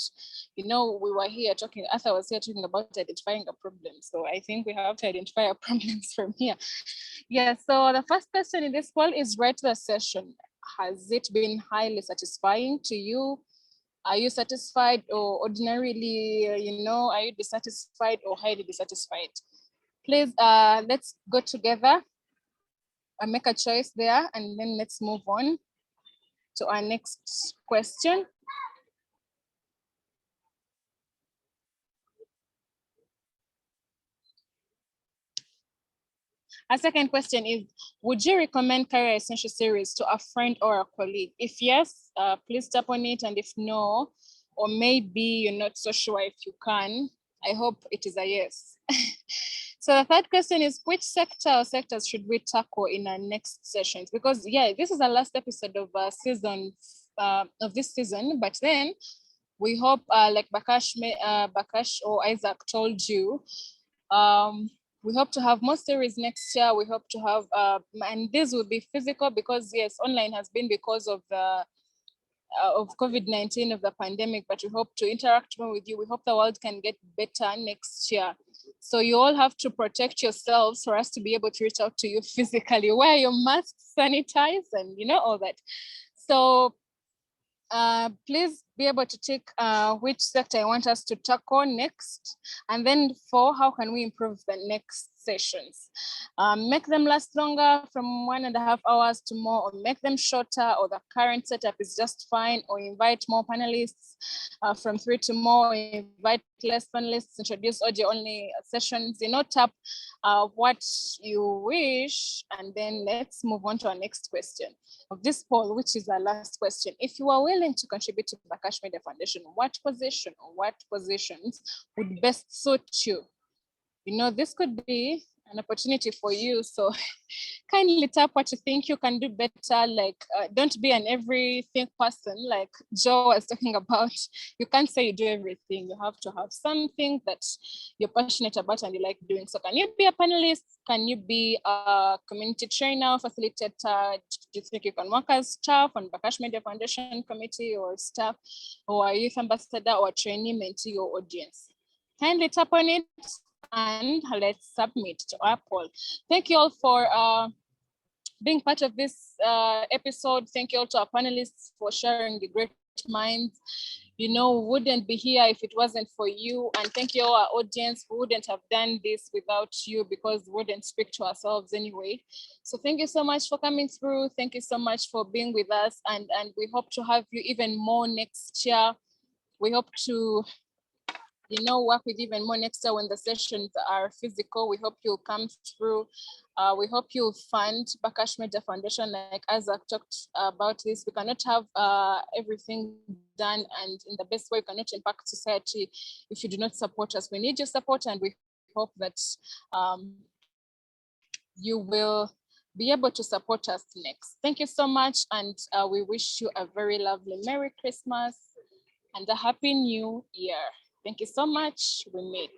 you know, we were here talking, Arthur was here talking about identifying a problem. So I think we have to identify our problems from here. Yeah, so the first question in this poll is rate the session. Has it been highly satisfying to you? Are you satisfied or ordinarily, you know, are you dissatisfied or highly dissatisfied? Please, let's go together and make a choice there, and then let's move on to our next question. Our second question is, would you recommend Career Essential Series to a friend or a colleague? If yes, please tap on it. And if no, or maybe you're not so sure if you can, I hope it is a yes. So the third question is, which sector or sectors should we tackle in our next sessions? Because yeah, this is the last episode of this season, but then we hope, like Bakash or Isaac told you, we hope to have more series next year. We hope to have, and this will be physical because yes, online has been because of the of COVID-19, of the pandemic, but we hope to interact more with you. We hope the world can get better next year. So you all have to protect yourselves for us to be able to reach out to you physically. Wear your masks, sanitize, and you know, all that. So please be able to take which sector I want us to tackle next. And then 4, how can we improve the next sessions? Make them last longer from 1.5 hours to more, or make them shorter, or the current setup is just fine, or invite more panelists from 3 to more, invite less panelists, introduce audio only sessions, you know, tap what you wish. And then let's move on to our next question of this poll, which is our last question. If you are willing to contribute to the Bakash Media Foundation, what position or what positions would best suit you? You know, this could be an opportunity for you. So kindly tap what you think you can do better. Like, don't be an everything person like Joe was talking about. You can't say you do everything. You have to have something that you're passionate about and you like doing. So can you be a panelist? Can you be a community trainer, facilitator? Do you think you can work as staff on Bakash Media Foundation committee or staff, or a youth ambassador or a trainee, mentee, or audience? Kindly tap on it and let's submit to our poll. Thank you all for being part of this episode. Thank you all to our panelists for sharing the great minds. You know, we wouldn't be here if it wasn't for you. And thank you all our audience. We wouldn't have done this without you because we wouldn't speak to ourselves anyway. So thank you so much for coming through. Thank you so much for being with us. And we hope to have you even more next year. We hope to, you know, work with even more next year when the sessions are physical. We hope you'll come through. We hope you'll fund Bakash Media Foundation. Like Isaac talked about this, we cannot have everything done and in the best way. We cannot impact society if you do not support us. We need your support, and we hope that you will be able to support us next. Thank you so much, and we wish you a very lovely Merry Christmas and a Happy New Year. Thank you so much. We meet.